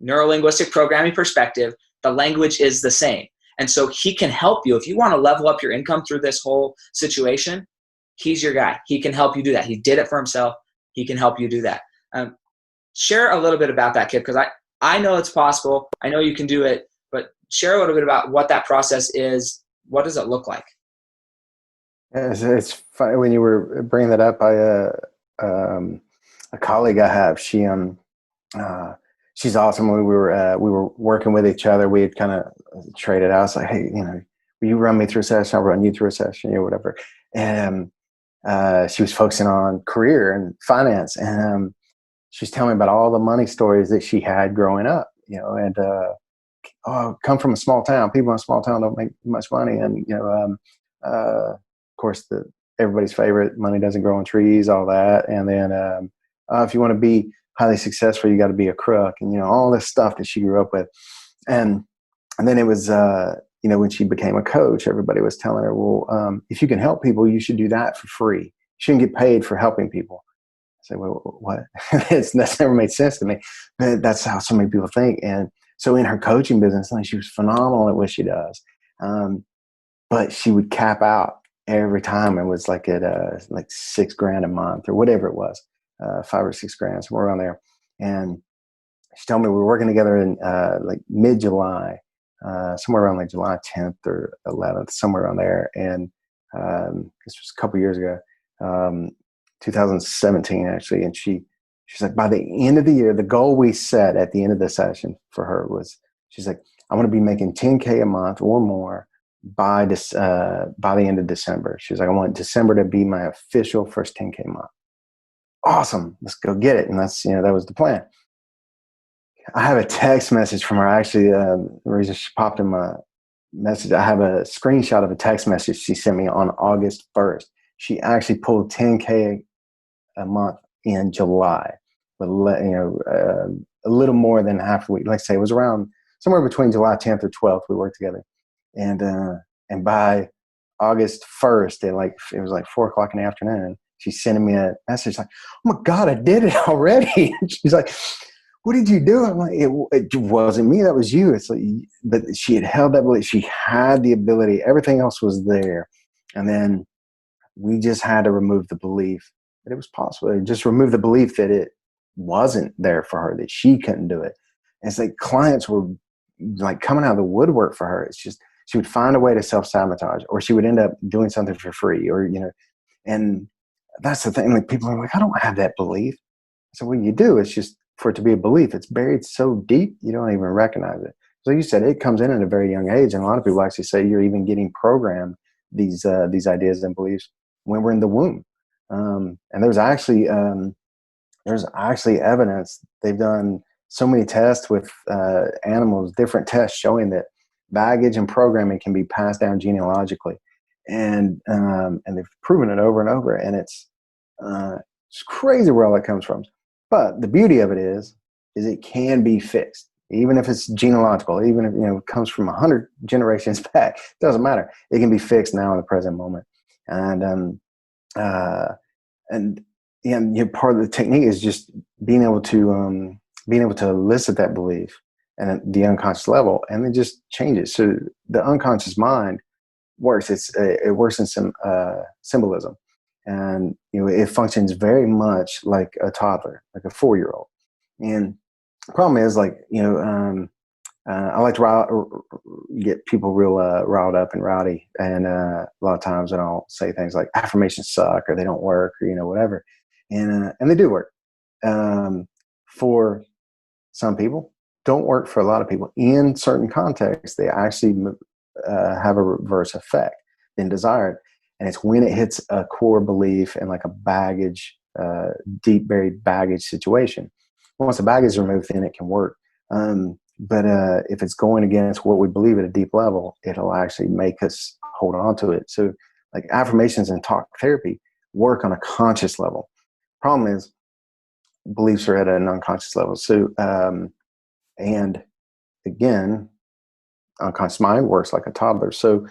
neurolinguistic programming perspective, the language is the same. And so he can help you. If you want to level up your income through this whole situation, he's your guy. He can help you do that. He did it for himself. He can help you do that. Share a little bit about that, Kip, because I know it's possible. I know you can do it, but share a little bit about what that process is. What does it look like? It's funny when you were bringing that up. A colleague I have, she's awesome. When we were working with each other, we had kind of traded out. I was like, hey, will you run me through a session? I'll run you through a session, or whatever. And she was focusing on career and finance, and she's telling me about all the money stories that she had growing up. And come from a small town. People in a small town don't make much money, and of course, everybody's favorite, money doesn't grow on trees, all that. And then if you want to be highly successful, you got to be a crook, and all this stuff that she grew up with. And then it was when she became a coach, everybody was telling her, well, if you can help people, you should do that for free. You shouldn't get paid for helping people. I said, well, what? That's never made sense to me. But that's how so many people think. And so in her coaching business, she was phenomenal at what she does. But she would cap out every time. It was like at like $6,000 a month or whatever it was, 5 or 6 grand, somewhere around there. And she told me we were working together in like mid-July, somewhere around like July 10th or 11th, somewhere around there. And this was a couple years ago, 2017 actually. And she's like, by the end of the year, the goal we set at the end of the session for her was, she's like, I want to be making $10K a month or more by the end of December. She was like, I want December to be my official first $10K month. Awesome. Let's go get it. And that's, that was the plan. I have a text message from her. Actually, the reason she popped in my message, I have a screenshot of a text message she sent me on August 1st. She actually pulled $10K a month in July, with a little more than half a week. Like I say, it was around somewhere between July 10th or 12th. We worked together, and by August 1st, it was like 4:00 in the afternoon. She's sending me a message like, "Oh my God, I did it already!" She's like, "What did you do?" I'm like, "It wasn't me. That was you." It's like, but she had held that belief. She had the ability. Everything else was there, and then we just had to remove the belief that it was possible. Just remove the belief that it wasn't there for her, that she couldn't do it. And it's like clients were like coming out of the woodwork for her. It's just she would find a way to self-sabotage, or she would end up doing something for free, or and that's the thing. Like, people are like, I don't have that belief. So what you do is, just for it to be a belief, it's buried so deep you don't even recognize it. So you said it comes in at a very young age, and a lot of people actually say you're even getting programmed these ideas and beliefs when we're in the womb. And there's actually evidence. They've done so many tests with animals, different tests showing that baggage and programming can be passed down genealogically, and they've proven it over and over. And it's crazy where all that comes from. But the beauty of it is it can be fixed, even if it's genealogical, even if it comes from 100 generations back. It doesn't matter. It can be fixed now in the present moment. And part of the technique is just being able to elicit that belief and at the unconscious level, and then just change it. So the unconscious mind works. It works in some symbolism, and it functions very much like a toddler, like a 4-year-old. And the problem is, I like to get people real riled up and rowdy, and a lot of times I'll say things like affirmations suck, or they don't work, or whatever, and they do work for some people, don't work for a lot of people. In certain contexts, they actually have a reverse effect than desired, and it's when it hits a core belief and like a baggage, deep buried baggage situation. Once the baggage is removed, then it can work. But if it's going against what we believe at a deep level, it'll actually make us hold on to it. So like affirmations and talk therapy work on a conscious level. Problem is, beliefs are at an unconscious level. So, and again, unconscious mind works like a toddler. So,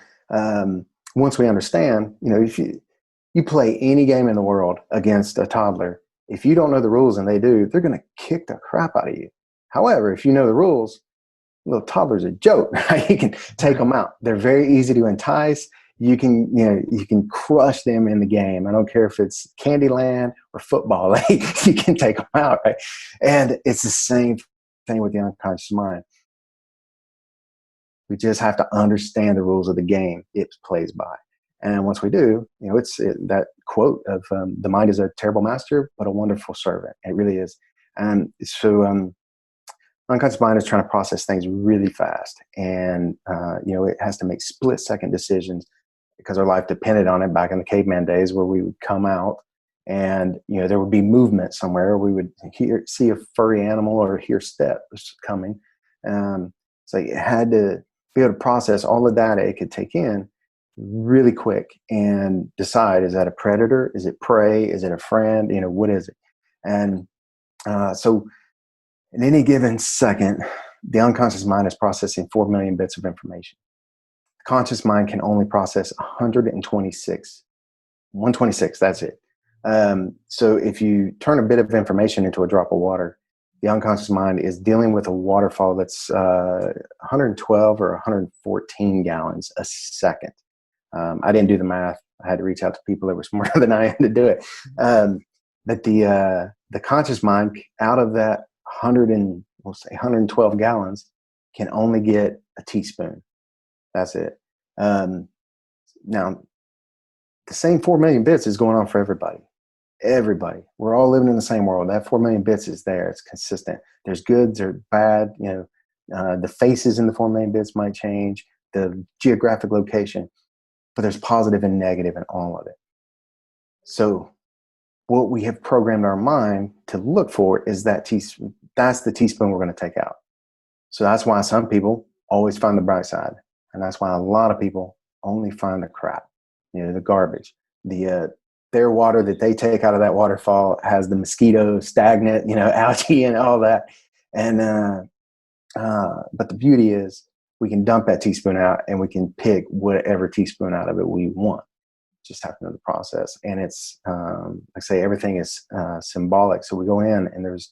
once we understand, if you play any game in the world against a toddler, if you don't know the rules and they do, they're going to kick the crap out of you. However, if you know the rules, little toddler's a joke. You can take them out. They're very easy to entice. You can crush them in the game. I don't care if it's Candyland or football. You can take them out, right? And it's the same thing with the unconscious mind. We just have to understand the rules of the game it plays by. And once we do, it's that quote of the mind is a terrible master, but a wonderful servant. It really is. And so unconscious mind is trying to process things really fast. And, it has to make split-second decisions because our life depended on it back in the caveman days, where we would come out and, there would be movement somewhere. We would see a furry animal or hear steps coming. So it had to be able to process all the data it could take in really quick and decide, is that a predator? Is it prey? Is it a friend? What is it? And so in any given second, the unconscious mind is processing 4 million bits of information. The conscious mind can only process 126. 126, that's it. So if you turn a bit of information into a drop of water, the unconscious mind is dealing with a waterfall that's 112 or 114 gallons a second. I didn't do the math. I had to reach out to people that were smarter than I am to do it. But the conscious mind, out of that 112 gallons, can only get a teaspoon. That's it. Now, the same 4 million bits is going on for everybody. Everybody. We're all living in the same world. That 4 million bits is there. It's consistent. There's good, there's bad. The faces in the 4 million bits might change, the geographic location, but there's positive and negative in all of it. So what we have programmed our mind to look for is that teaspoon. That's the teaspoon we're going to take out. So that's why some people always find the bright side. And that's why a lot of people only find the crap, the garbage. Their water that they take out of that waterfall has the mosquito, stagnant, algae and all that. And but the beauty is we can dump that teaspoon out and we can pick whatever teaspoon out of it we want. Just have to know the process. And it's, like I say, everything is symbolic. So we go in and there's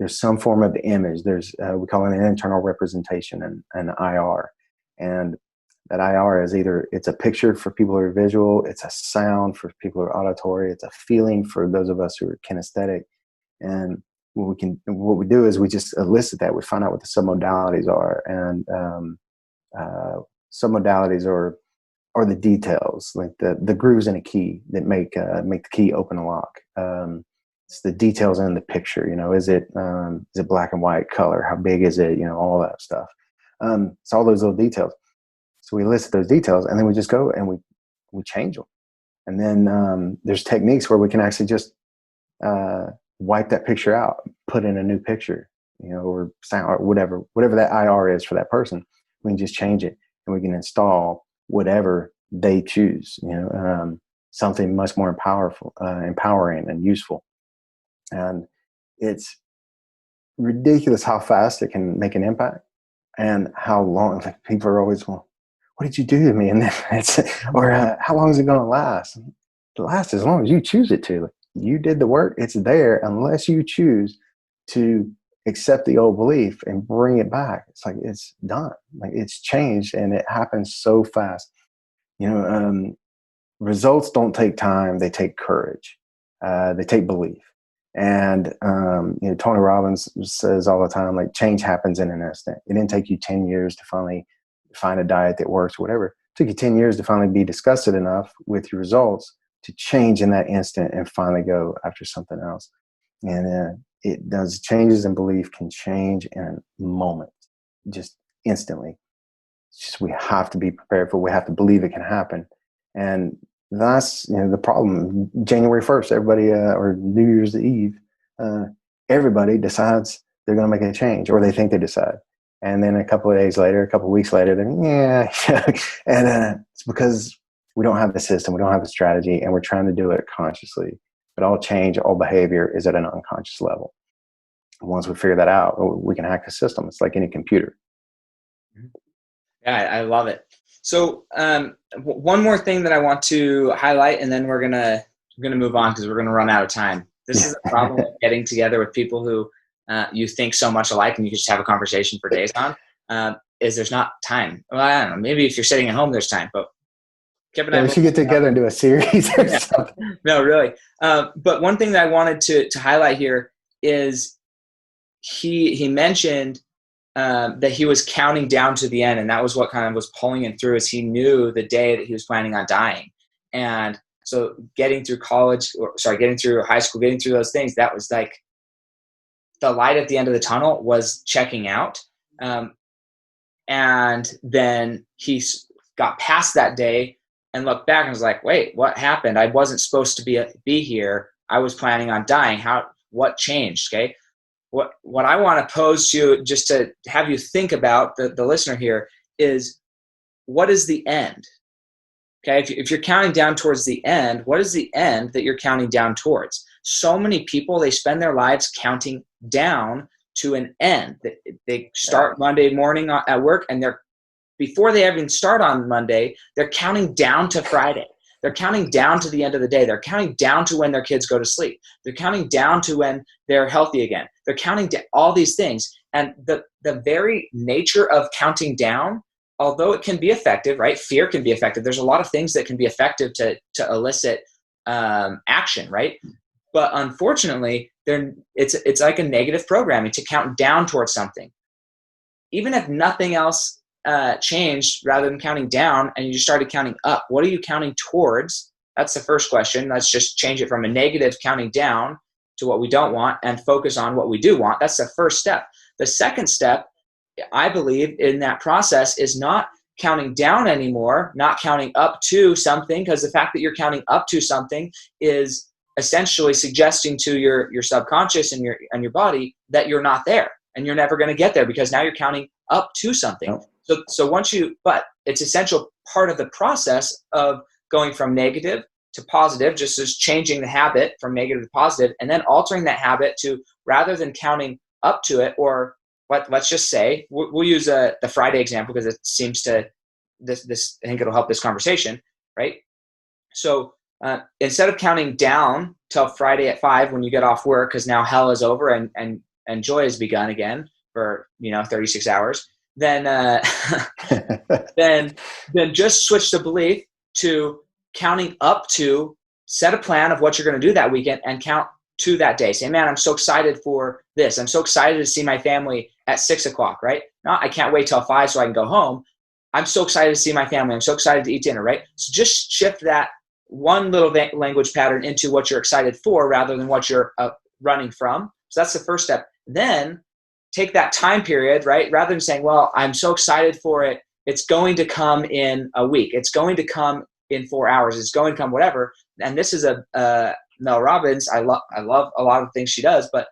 some form of the image. There's, we call it an internal representation, and IR. And that IR is either, it's a picture for people who are visual, it's a sound for people who are auditory, it's a feeling for those of us who are kinesthetic. And what we do is we just elicit that. We find out what the submodalities are. And submodalities are the details, like the grooves in a key that make the key open and lock. It's the details in the picture. Is it black and white, color? How big is it? All that stuff. It's all those little details. So we list those details, and then we just go and we change them. And then there's techniques where we can actually just wipe that picture out, put in a new picture, or sound, or whatever that IR is for that person. We can just change it, and we can install whatever they choose. Something much more empowering and useful. And it's ridiculous how fast it can make an impact, and how long. Like, people are always, well, what did you do to me? And then how long is it going to last? It lasts as long as you choose it to. Like, you did the work. It's there, unless you choose to accept the old belief and bring it back. It's like, it's done. Like, it's changed, and it happens so fast. Results don't take time. They take courage. They take belief. And, Tony Robbins says all the time, like, change happens in an instant. It didn't take you 10 years to finally find a diet that works, whatever. It took you 10 years to finally be disgusted enough with your results to change in that instant and finally go after something else. And it does. Changes in belief can change in a moment, just instantly. It's just, we have to be prepared for it. We have to believe it can happen. And that's, the problem. January 1st, everybody, or New Year's Eve, everybody decides they're going to make a change, or they think they decide. And then a couple of days later, a couple of weeks later, then, and it's because we don't have the system, we don't have the strategy, and we're trying to do it consciously. But all change, all behavior is at an unconscious level. Once we figure that out, we can hack the system. It's like any computer. Yeah, I love it. So one more thing that I want to highlight, and then we're gonna move on because we're gonna run out of time. This is a problem with getting together with people who you think so much alike, and you can just have a conversation for days on. Is there's not time. Well, I don't know. Maybe if you're sitting at home, there's time. But Kip and I we should get together and do a series or something. No, really. But one thing that I wanted to highlight here is he mentioned that he was counting down to the end, and that was what kind of was pulling him through, as he knew the day that he was planning on dying. And so getting through getting through high school, getting through those things, that was like the light at the end of the tunnel was checking out. And then he got past that day and looked back and was like, wait, what happened? I wasn't supposed to be here. I was planning on dying. What changed? Okay. What I want to pose to you, just to have you think about, the listener here, is what is the end? Okay. If you're counting down towards the end, what is the end that you're counting down towards? So many people, they spend their lives counting down to an end. They start Monday morning at work, and before they even start on Monday, they're counting down to Friday. They're counting down to the end of the day. They're counting down to when their kids go to sleep. They're counting down to when they're healthy again. They're counting down all these things. And the very nature of counting down, although it can be effective, right? Fear can be effective. There's a lot of things that can be effective to elicit action, right? But unfortunately, it's like a negative programming to count down towards something. Even if nothing else changed, rather than counting down and you just started counting up, what are you counting towards? That's the first question. Let's just change it from a negative counting down to what we don't want and focus on what we do want. That's the first step. The second step, I believe, in that process is not counting down anymore, not counting up to something, because the fact that you're counting up to something is essentially suggesting to your subconscious and your body that you're not there and you're never going to get there, because now you're counting up to something. So but it's essential part of the process of going from negative to positive, just as changing the habit from negative to positive, and then altering that habit to, rather than counting up to it, or let's just say, we'll use the Friday example because it seems to, this I think it'll help this conversation, right? So instead of counting down till Friday at 5 when you get off work, because now hell is over and joy has begun again for 36 hours, then then just switch the belief to counting up to, set a plan of what you're going to do that weekend and count to that day. Say, man, I'm so excited for this. I'm so excited to see my family at 6 o'clock, right? Not, I can't wait till 5 so I can go home. I'm so excited to see my family. I'm so excited to eat dinner, right? So just shift that one little language pattern into what you're excited for rather than what you're running from. So that's the first step. Then take that time period, right? Rather than saying, well, I'm so excited for it, it's going to come in a week. It's going to come in 4 hours. It's going to come whatever. And this is Mel Robbins. I love a lot of things she does, but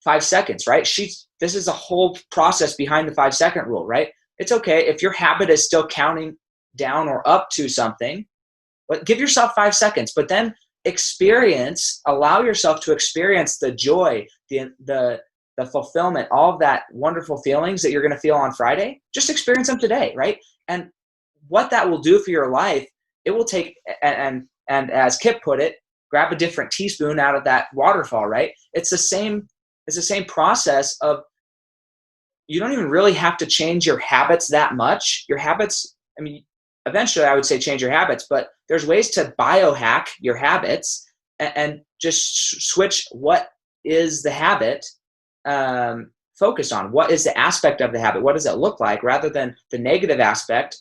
5 seconds, right? This is a whole process behind the 5-second rule, right? It's okay if your habit is still counting down or up to something, but give yourself 5 seconds, but then allow yourself to experience the joy, the fulfillment, all of that wonderful feelings that you're going to feel on Friday. Just experience them today, right? And what that will do for your life, it will take, and as Kip put it, grab a different teaspoon out of that waterfall, right? It's the same process of, you don't even really have to change your habits that much. Your habits, I mean, eventually I would say change your habits, but there's ways to biohack your habits and just switch what is the habit, focus on what is the aspect of the habit, what does it look like, rather than the negative aspect.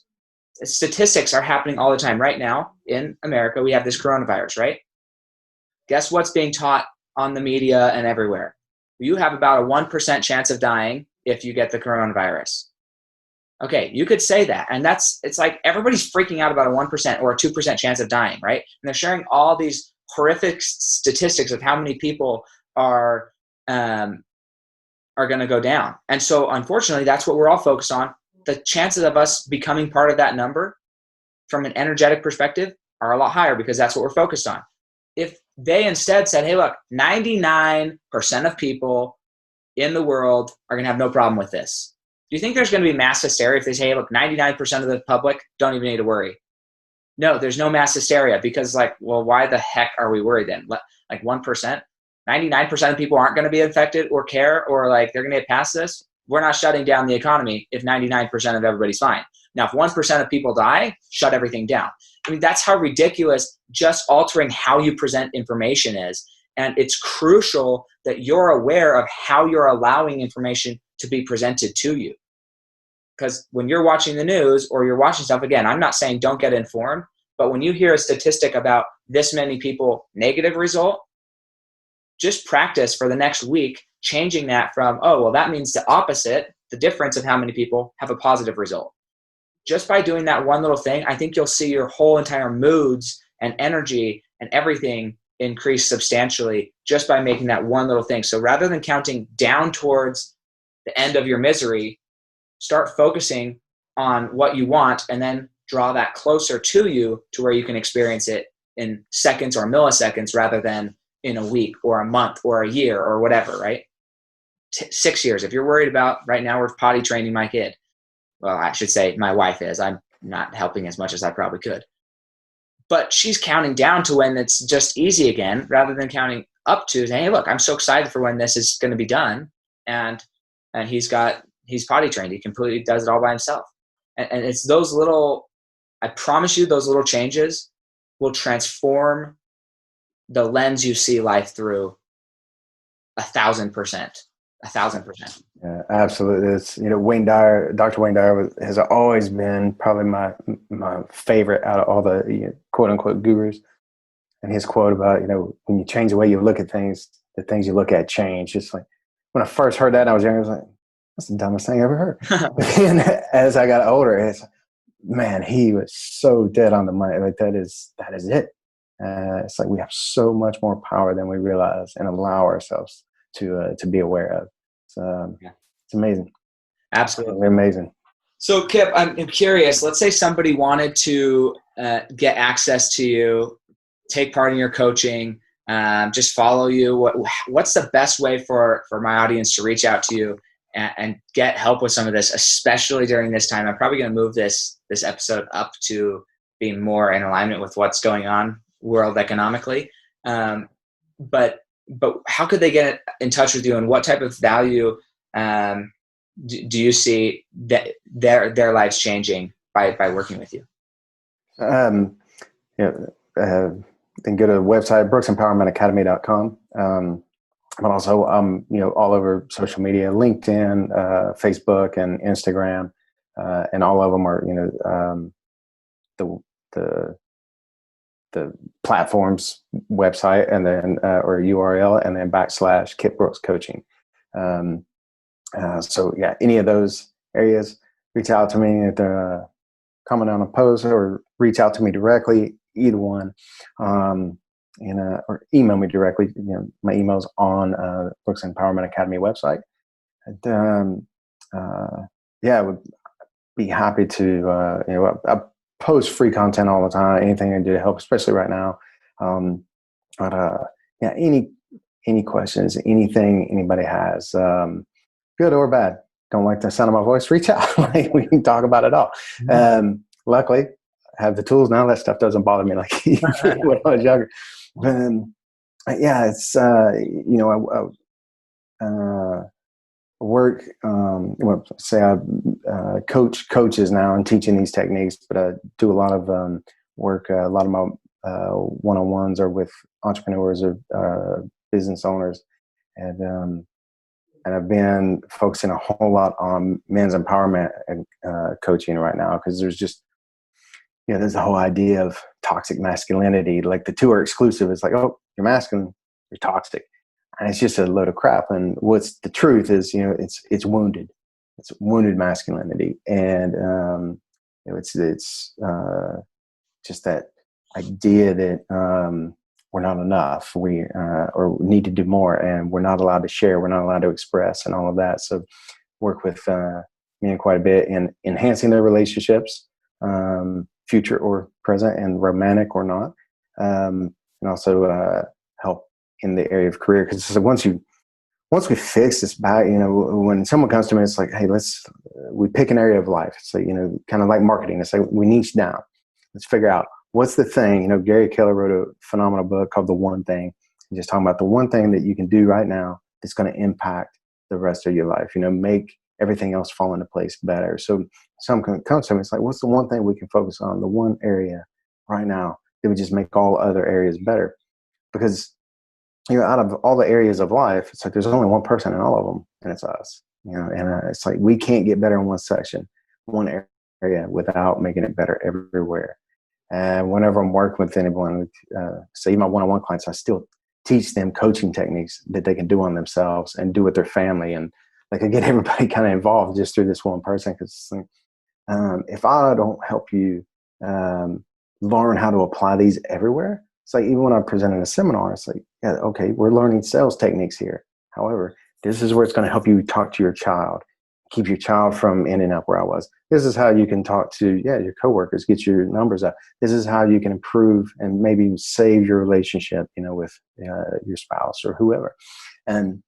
Statistics are happening all the time right now in America. We have this coronavirus, right? Guess what's being taught on the media and everywhere? You have about a 1% chance of dying if you get the coronavirus. Okay, you could say that. And it's like everybody's freaking out about a 1% or a 2% chance of dying, right? And they're sharing all these horrific statistics of how many people are going to go down. And so unfortunately, that's what we're all focused on. The chances of us becoming part of that number from an energetic perspective are a lot higher because that's what we're focused on. If They instead said, hey, look, 99% of people in the world are going to have no problem with this. Do you think there's going to be mass hysteria if they say, hey, look, 99% of the public don't even need to worry? No, there's no mass hysteria because, like, well, why the heck are we worried then? Like 1%, 99% of people aren't going to be infected or care, or like they're going to get past this. We're not shutting down the economy if 99% of everybody's fine. Now, if 1% of people die, shut everything down. I mean, that's how ridiculous just altering how you present information is. And it's crucial that you're aware of how you're allowing information to be presented to you. Because when you're watching the news or you're watching stuff, again, I'm not saying don't get informed, but when you hear a statistic about this many people negative result, just practice for the next week changing that from, oh, well, that means the opposite, the difference of how many people have a positive result. Just by doing that one little thing, I think you'll see your whole entire moods and energy and everything increase substantially just by making that one little thing. So rather than counting down towards the end of your misery, start focusing on what you want and then draw that closer to you to where you can experience it in seconds or milliseconds rather than in a week or a month or a year or whatever, right? 6 years. If you're worried about right now, we're potty training my kid. Well, I should say my wife is. I'm not helping as much as I probably could. But she's counting down to when it's just easy again rather than counting up to saying, hey, look, I'm so excited for when this is going to be done. And he's potty trained. He completely does it all by himself. And it's those little, I promise you, those little changes will transform the lens you see life through 1,000%. 1,000%. Yeah, absolutely. It's, Wayne Dyer, Dr. Wayne Dyer has always been probably my favorite out of all the quote unquote gurus. And his quote about, when you change the way you look at things, the things you look at change. Just like when I first heard that and I was young, I was like, that's the dumbest thing I ever heard. And as I got older, man, he was so dead on the money. Like that is it. It's like we have so much more power than we realize and allow ourselves to be aware of. So it's amazing. Absolutely amazing. So Kip, I'm curious, let's say somebody wanted to get access to you, take part in your coaching, just follow you. What's the best way for my audience to reach out to you and get help with some of this, especially during this time? I'm probably going to move this episode up to being more in alignment with what's going on world economically. But how could they get in touch with you, and what type of value do you see that their lives changing by working with you? Then go to the website, brooksempowermentacademy.com. But also, all over social media, LinkedIn, Facebook, and Instagram, and all of them are, the platform's website, and then or URL, and then / Kip Brooks Coaching. So yeah, any of those areas, reach out to me at the comment on a post or reach out to me directly, either one, or email me directly. My email's on Brooks Empowerment Academy website. And I would be happy to. I post free content all the time. Anything I do to help, especially right now. Any questions, anything anybody has, good or bad, don't like the sound of my voice, reach out. We can talk about it all. Luckily, I have the tools now. That stuff doesn't bother me like when I was younger. It's work. I coach coaches now and teaching these techniques, but I do a lot of work. A lot of my one-on-ones are with entrepreneurs or business owners, and I've been focusing a whole lot on men's empowerment and coaching right now, because there's just, there's the whole idea of toxic masculinity. Like the two are exclusive. It's like, oh, you're masculine, you're toxic. And it's just a load of crap. And what's the truth is, it's wounded. It's wounded masculinity. And, it's just that idea that we're not enough, or need to do more, and we're not allowed to share, we're not allowed to express, and all of that. So work with men quite a bit in enhancing their relationships, future or present, and romantic or not. And also in the area of career. Because once we fix this back, when someone comes to me, it's like, hey, we pick an area of life. It's like, kind of like marketing. It's like we niche down. Let's figure out what's the thing. Gary Keller wrote a phenomenal book called The One Thing. And just talking about the one thing that you can do right now that's going to impact the rest of your life, make everything else fall into place better. So someone comes to me, it's like, what's the one thing we can focus on, the one area right now that would just make all other areas better? Because out of all the areas of life, it's like there's only one person in all of them, and it's us. And it's like we can't get better in one section, one area, without making it better everywhere. And whenever I'm working with anyone, say my one-on-one clients, I still teach them coaching techniques that they can do on themselves and do with their family. And like I get everybody kind of involved just through this one person, because if I don't help you learn how to apply these everywhere, it's like even when I present in a seminar, it's like, yeah, okay, we're learning sales techniques here. However, this is where it's going to help you talk to your child, keep your child from ending up where I was. This is how you can talk to your coworkers, get your numbers up. This is how you can improve and maybe save your relationship, with your spouse or whoever. And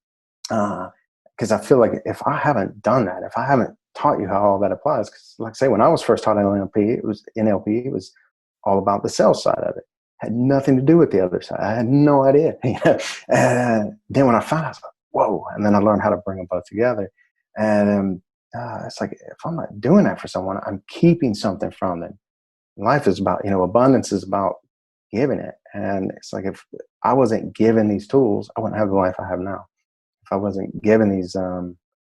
because I feel like if I haven't done that, if I haven't taught you how all that applies, because like I say, when I was first taught NLP, it was all about the sales side of it. Had nothing to do with the other side. I had no idea. And then when I found out, I was like, whoa. And then I learned how to bring them both together. And it's like, if I'm not doing that for someone, I'm keeping something from them. Life is about, abundance is about giving it. And it's like, if I wasn't given these tools, I wouldn't have the life I have now. If I wasn't given these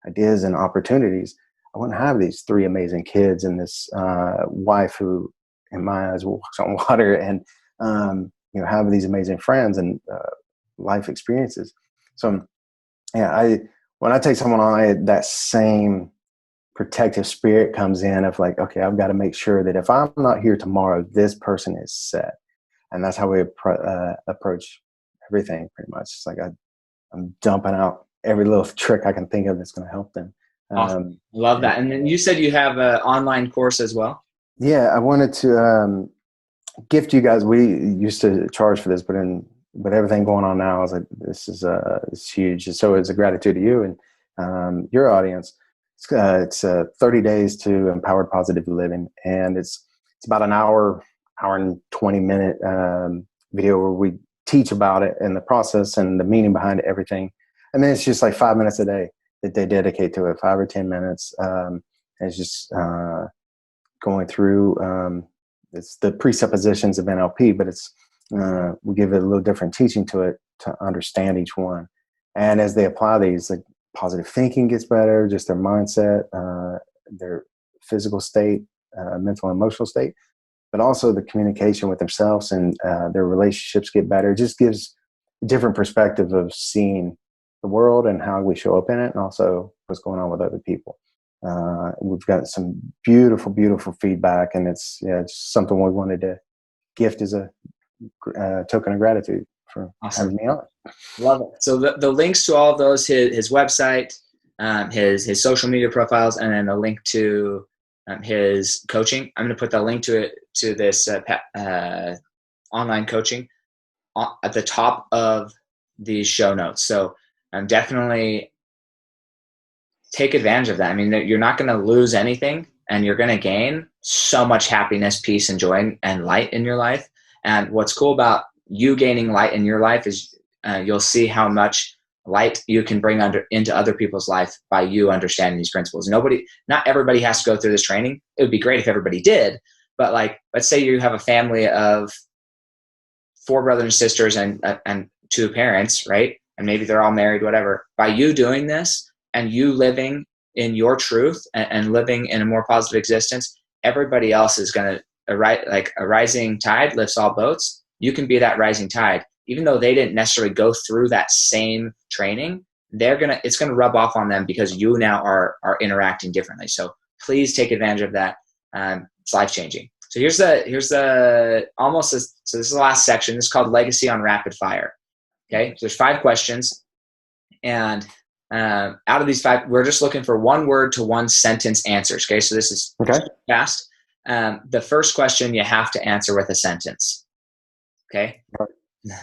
ideas and opportunities, I wouldn't have these 3 amazing kids and this wife who, in my eyes, walks on water, and have these amazing friends and life experiences. So, when I take someone on, that same protective spirit comes in of like, okay, I've got to make sure that if I'm not here tomorrow, this person is set. And that's how we approach everything, pretty much. It's like I'm dumping out every little trick I can think of that's going to help them. Awesome. Love that. And then you said you have an online course as well? Yeah, I wanted to gift you guys. We used to charge for this, but with everything going on now, I was like, this is it's huge. So it's a gratitude to you and your audience. It's 30 days to empowered positive living, and it's about an hour and 20-minute video where we teach about it and the process and the meaning behind everything. And then it's just like 5 minutes a day that they dedicate to it, 5 or 10 minutes. And it's just going through it's the presuppositions of NLP, but it's we give it a little different teaching to it to understand each one. And as they apply these, like positive thinking gets better, just their mindset, their physical state, mental and emotional state, but also the communication with themselves and their relationships get better. It just gives a different perspective of seeing the world and how we show up in it, and also what's going on with other people. We've got some beautiful, beautiful feedback, and it's something we wanted to gift as a token of gratitude for having me on. Love it. So the links to all of those, his website, his social media profiles, and then the link to his coaching. I'm going to put the link to this online coaching at the top of the show notes. So definitely take advantage of that. I mean, you're not going to lose anything, and you're going to gain so much happiness, peace, and joy and light in your life. And what's cool about you gaining light in your life is you'll see how much light you can bring into other people's life by you understanding these principles. Not everybody has to go through this training. It would be great if everybody did, but like, let's say you have a family of 4 brothers and sisters and 2 parents, right? And maybe they're all married, whatever. By you doing this and you living in your truth and living in a more positive existence, everybody else is going to, like a rising tide lifts all boats. You can be that rising tide. Even though they didn't necessarily go through that same training, it's going to rub off on them because you now are interacting differently. So please take advantage of that. It's life-changing. So here's the so this is the last section. This is called Legacy on Rapid Fire. Okay. So there's 5 questions, and out of these 5, we're just looking for 1 word to 1 sentence answers. Okay. So this is fast. The first question you have to answer with a sentence. Okay.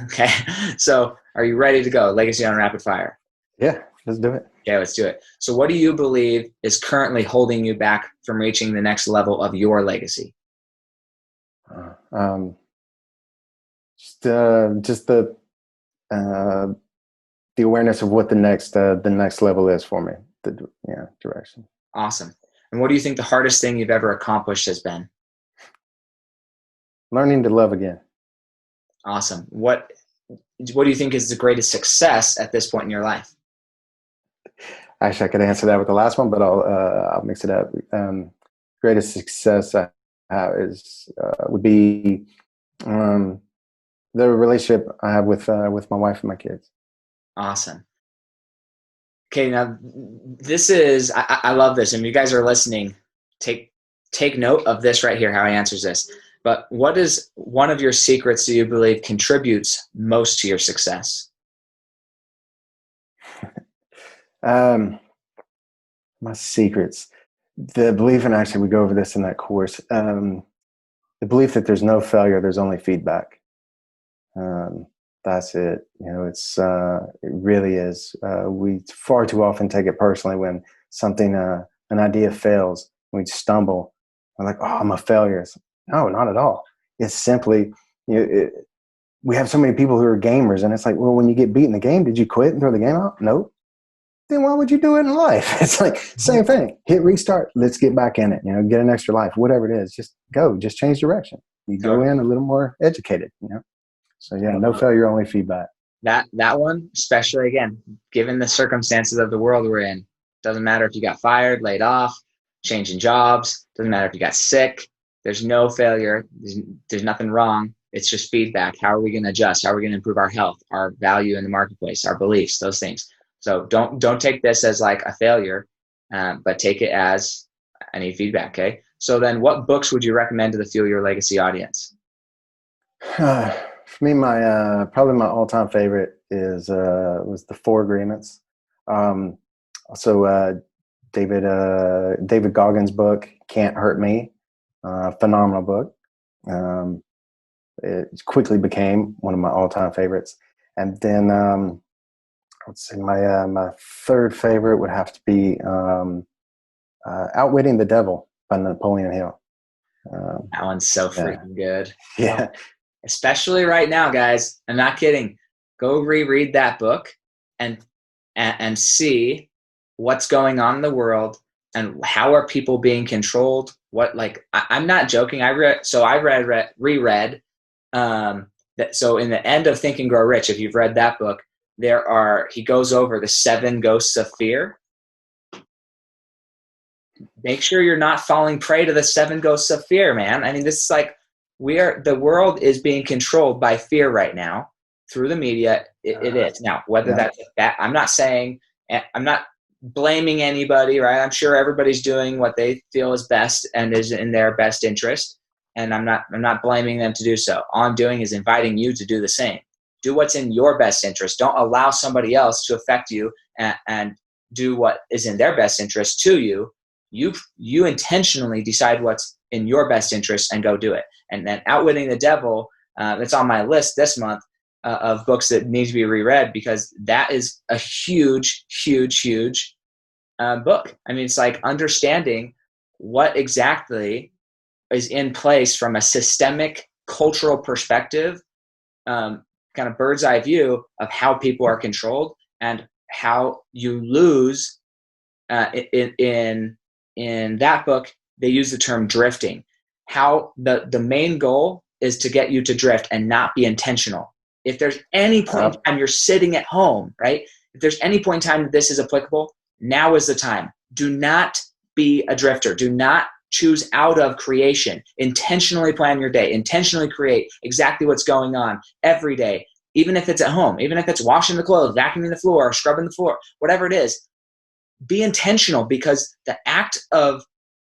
Okay. So are you ready to go? Legacy on rapid fire. Yeah, let's do it. Okay, let's do it. So what do you believe is currently holding you back from reaching the next level of your legacy? Uh, um, just uh, the awareness of what the next level is for me. Direction. Awesome. And what do you think the hardest thing you've ever accomplished has been? Learning to love again. Awesome. What do you think is the greatest success at this point in your life? Actually, I could answer that with the last one, but I'll mix it up. Greatest success I have would be the relationship I have with my wife and my kids. Awesome. Okay, now this is I love this, and you guys are listening. Take note of this right here. How he answers this. But what is one of your secrets do you believe contributes most to your success? My secrets, the belief, and actually we go over this in that course. The belief that there's no failure, there's only feedback. That's it. It really is. We far too often take it personally when something, an idea fails. We stumble. We're like, "Oh, I'm a failure." No, not at all. It's simply, we have so many people who are gamers, and it's like, well, when you get beat in the game, did you quit and throw the game out? Nope. Then why would you do it in life? It's like same thing. Hit restart. Let's get back in it. Get an extra life. Whatever it is, just go. Just change direction. You go in a little more educated. So yeah, no failure, only feedback. That one, especially again, given the circumstances of the world we're in, doesn't matter if you got fired, laid off, changing jobs, doesn't matter if you got sick. There's no failure. There's nothing wrong. It's just feedback. How are we going to adjust? How are we going to improve our health, our value in the marketplace, our beliefs, those things. So don't take this as like a failure, but take it as I need feedback. Okay. So then, what books would you recommend to the Fuel Your Legacy audience? For me, my probably my all-time favorite was the Four Agreements. Also, David Goggins' book "Can't Hurt Me," phenomenal book. It quickly became one of my all-time favorites. And then let's see, my third favorite would have to be "Outwitting the Devil" by Napoleon Hill. That one's so freaking good. Yeah. Especially right now, guys. I'm not kidding. Go reread that book and see what's going on in the world and how are people being controlled. I'm not joking. I reread that. So in the end of Think and Grow Rich, if you've read that book, he goes over the 7 ghosts of fear. Make sure you're not falling prey to the 7 ghosts of fear, man. I mean, this is like, the world is being controlled by fear right now through the media. It is. Now, whether that's that, I'm not blaming anybody, right? I'm sure everybody's doing what they feel is best and is in their best interest. And I'm not blaming them to do so. All I'm doing is inviting you to do the same. Do what's in your best interest. Don't allow somebody else to affect you and do what is in their best interest to you. You intentionally decide what's in your best interest and go do it. And then Outwitting the Devil, that's on my list this month of books that need to be reread, because that is a huge, huge, huge book. I mean, it's like understanding what exactly is in place from a systemic cultural perspective, kind of bird's eye view of how people are controlled and how you lose in that book. They use the term drifting. How the main goal is to get you to drift and not be intentional. If there's any point in time you're sitting at home, right? If there's any point in time that this is applicable, now is the time. Do not be a drifter. Do not choose out of creation. Intentionally plan your day. Intentionally create exactly what's going on every day. Even if it's at home, even if it's washing the clothes, vacuuming the floor, scrubbing the floor, whatever it is, be intentional, because the act of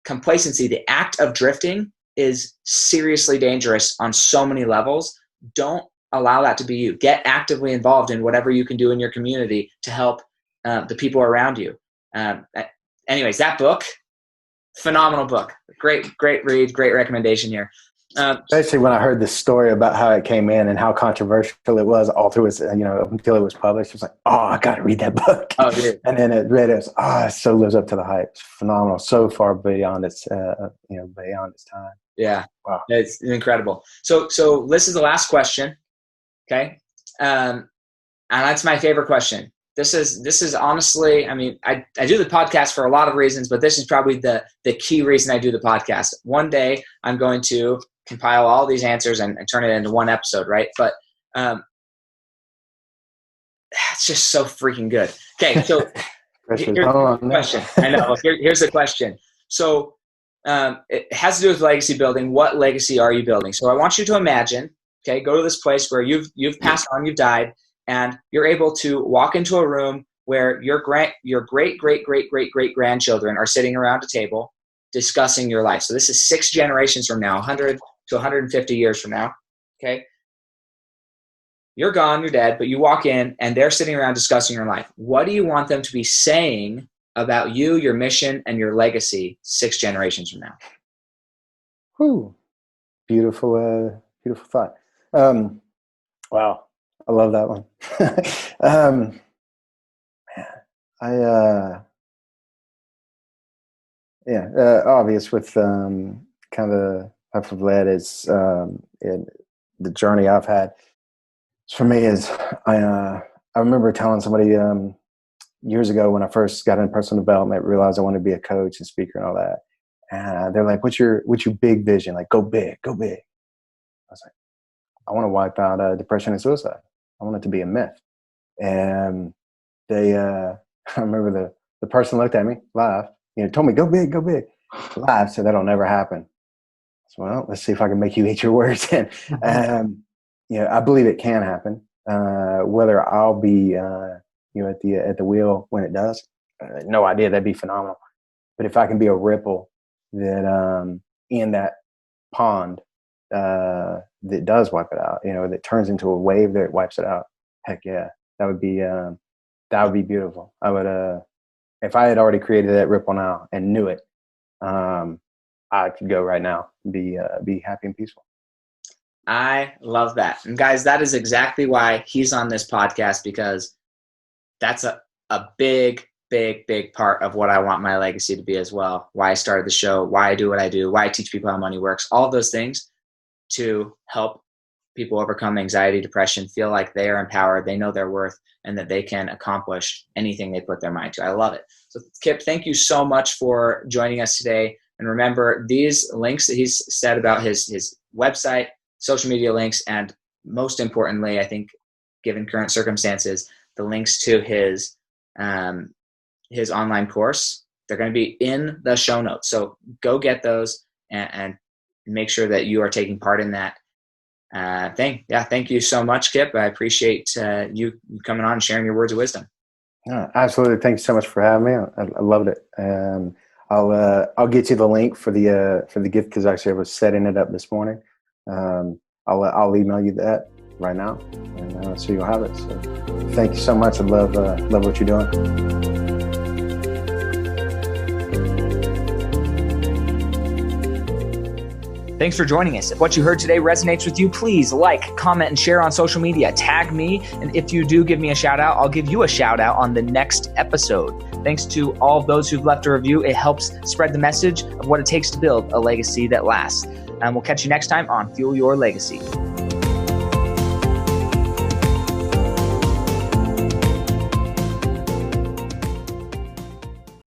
complacency, the act of drifting, is seriously dangerous on so many levels. Don't allow that to be you. Get actively involved in whatever you can do in your community to help the people around you. Anyways, that book, phenomenal book. Great read, great recommendation here. Especially when I heard the story about how it came in and how controversial it was all through its, until it was published. It was like, oh, I got to read that book. Oh, dude. And then it read it. It so lives up to the hype. It's phenomenal. So far beyond its, beyond its time. Yeah. Wow. It's incredible. So this is the last question. Okay. And that's my favorite question. This is honestly, I mean, I do the podcast for a lot of reasons, but this is probably the key reason I do the podcast. One day I'm going to compile all these answers and turn it into one episode, right? But it's just so freaking good. Okay, so here's the question. I know. Here's the question. So it has to do with legacy building. What legacy are you building? So I want you to imagine, okay, go to this place where you've passed on, you've died, and you're able to walk into a room where your great grandchildren are sitting around a table discussing your life. So this is 6 generations from now, 100 to 150 years from now. Okay. You're gone, you're dead, but you walk in and they're sitting around discussing your life. What do you want them to be saying about you, your mission, and your legacy 6 generations from now? Ooh, beautiful thought. Wow. I love that one. Obvious with kind of the type of led is in the journey I've had. For me is I remember telling somebody years ago when I first got into personal development, realized I wanted to be a coach and speaker and all that. And they're like, "What's your big vision? Like, go big, go big." I was like, "I want to wipe out depression and suicide. I want it to be a myth." And they, I remember the person looked at me, laughed, told me, go big, laughed, said that'll never happen. So, well, let's see if I can make you eat your words. And, I believe it can happen. Whether I'll be, at the wheel when it does, no idea. That'd be phenomenal. But if I can be a ripple that, in that pond, that does wipe it out, that turns into a wave that wipes it out. Heck yeah, that would be beautiful. I would, if I had already created that ripple now and knew it, I could go right now, be happy and peaceful. I love that. And guys, that is exactly why he's on this podcast, because that's a big part of what I want my legacy to be as well. Why I started the show, why I do what I do, why I teach people how money works, all of those things to help people overcome anxiety, depression, feel like they are empowered, they know their worth, and that they can accomplish anything they put their mind to. I love it. So Kip, thank you so much for joining us today. And remember, these links that he's said about his website, social media links, and most importantly, I think, given current circumstances, the links to his online course, they're going to be in the show notes. So go get those and make sure that you are taking part in that thing. Yeah, thank you so much, Kip. I appreciate you coming on and sharing your words of wisdom. Absolutely. Thank you so much for having me. I loved it. I'll get you the link for the gift, because actually I was setting it up this morning. I'll email you that right now, and so you'll have it. So thank you so much. I love what you're doing. Thanks for joining us. If what you heard today resonates with you, please like, comment, and share on social media. Tag me, and if you do give me a shout out, I'll give you a shout out on the next episode. Thanks to all of those who've left a review. It helps spread the message of what it takes to build a legacy that lasts. And we'll catch you next time on Fuel Your Legacy.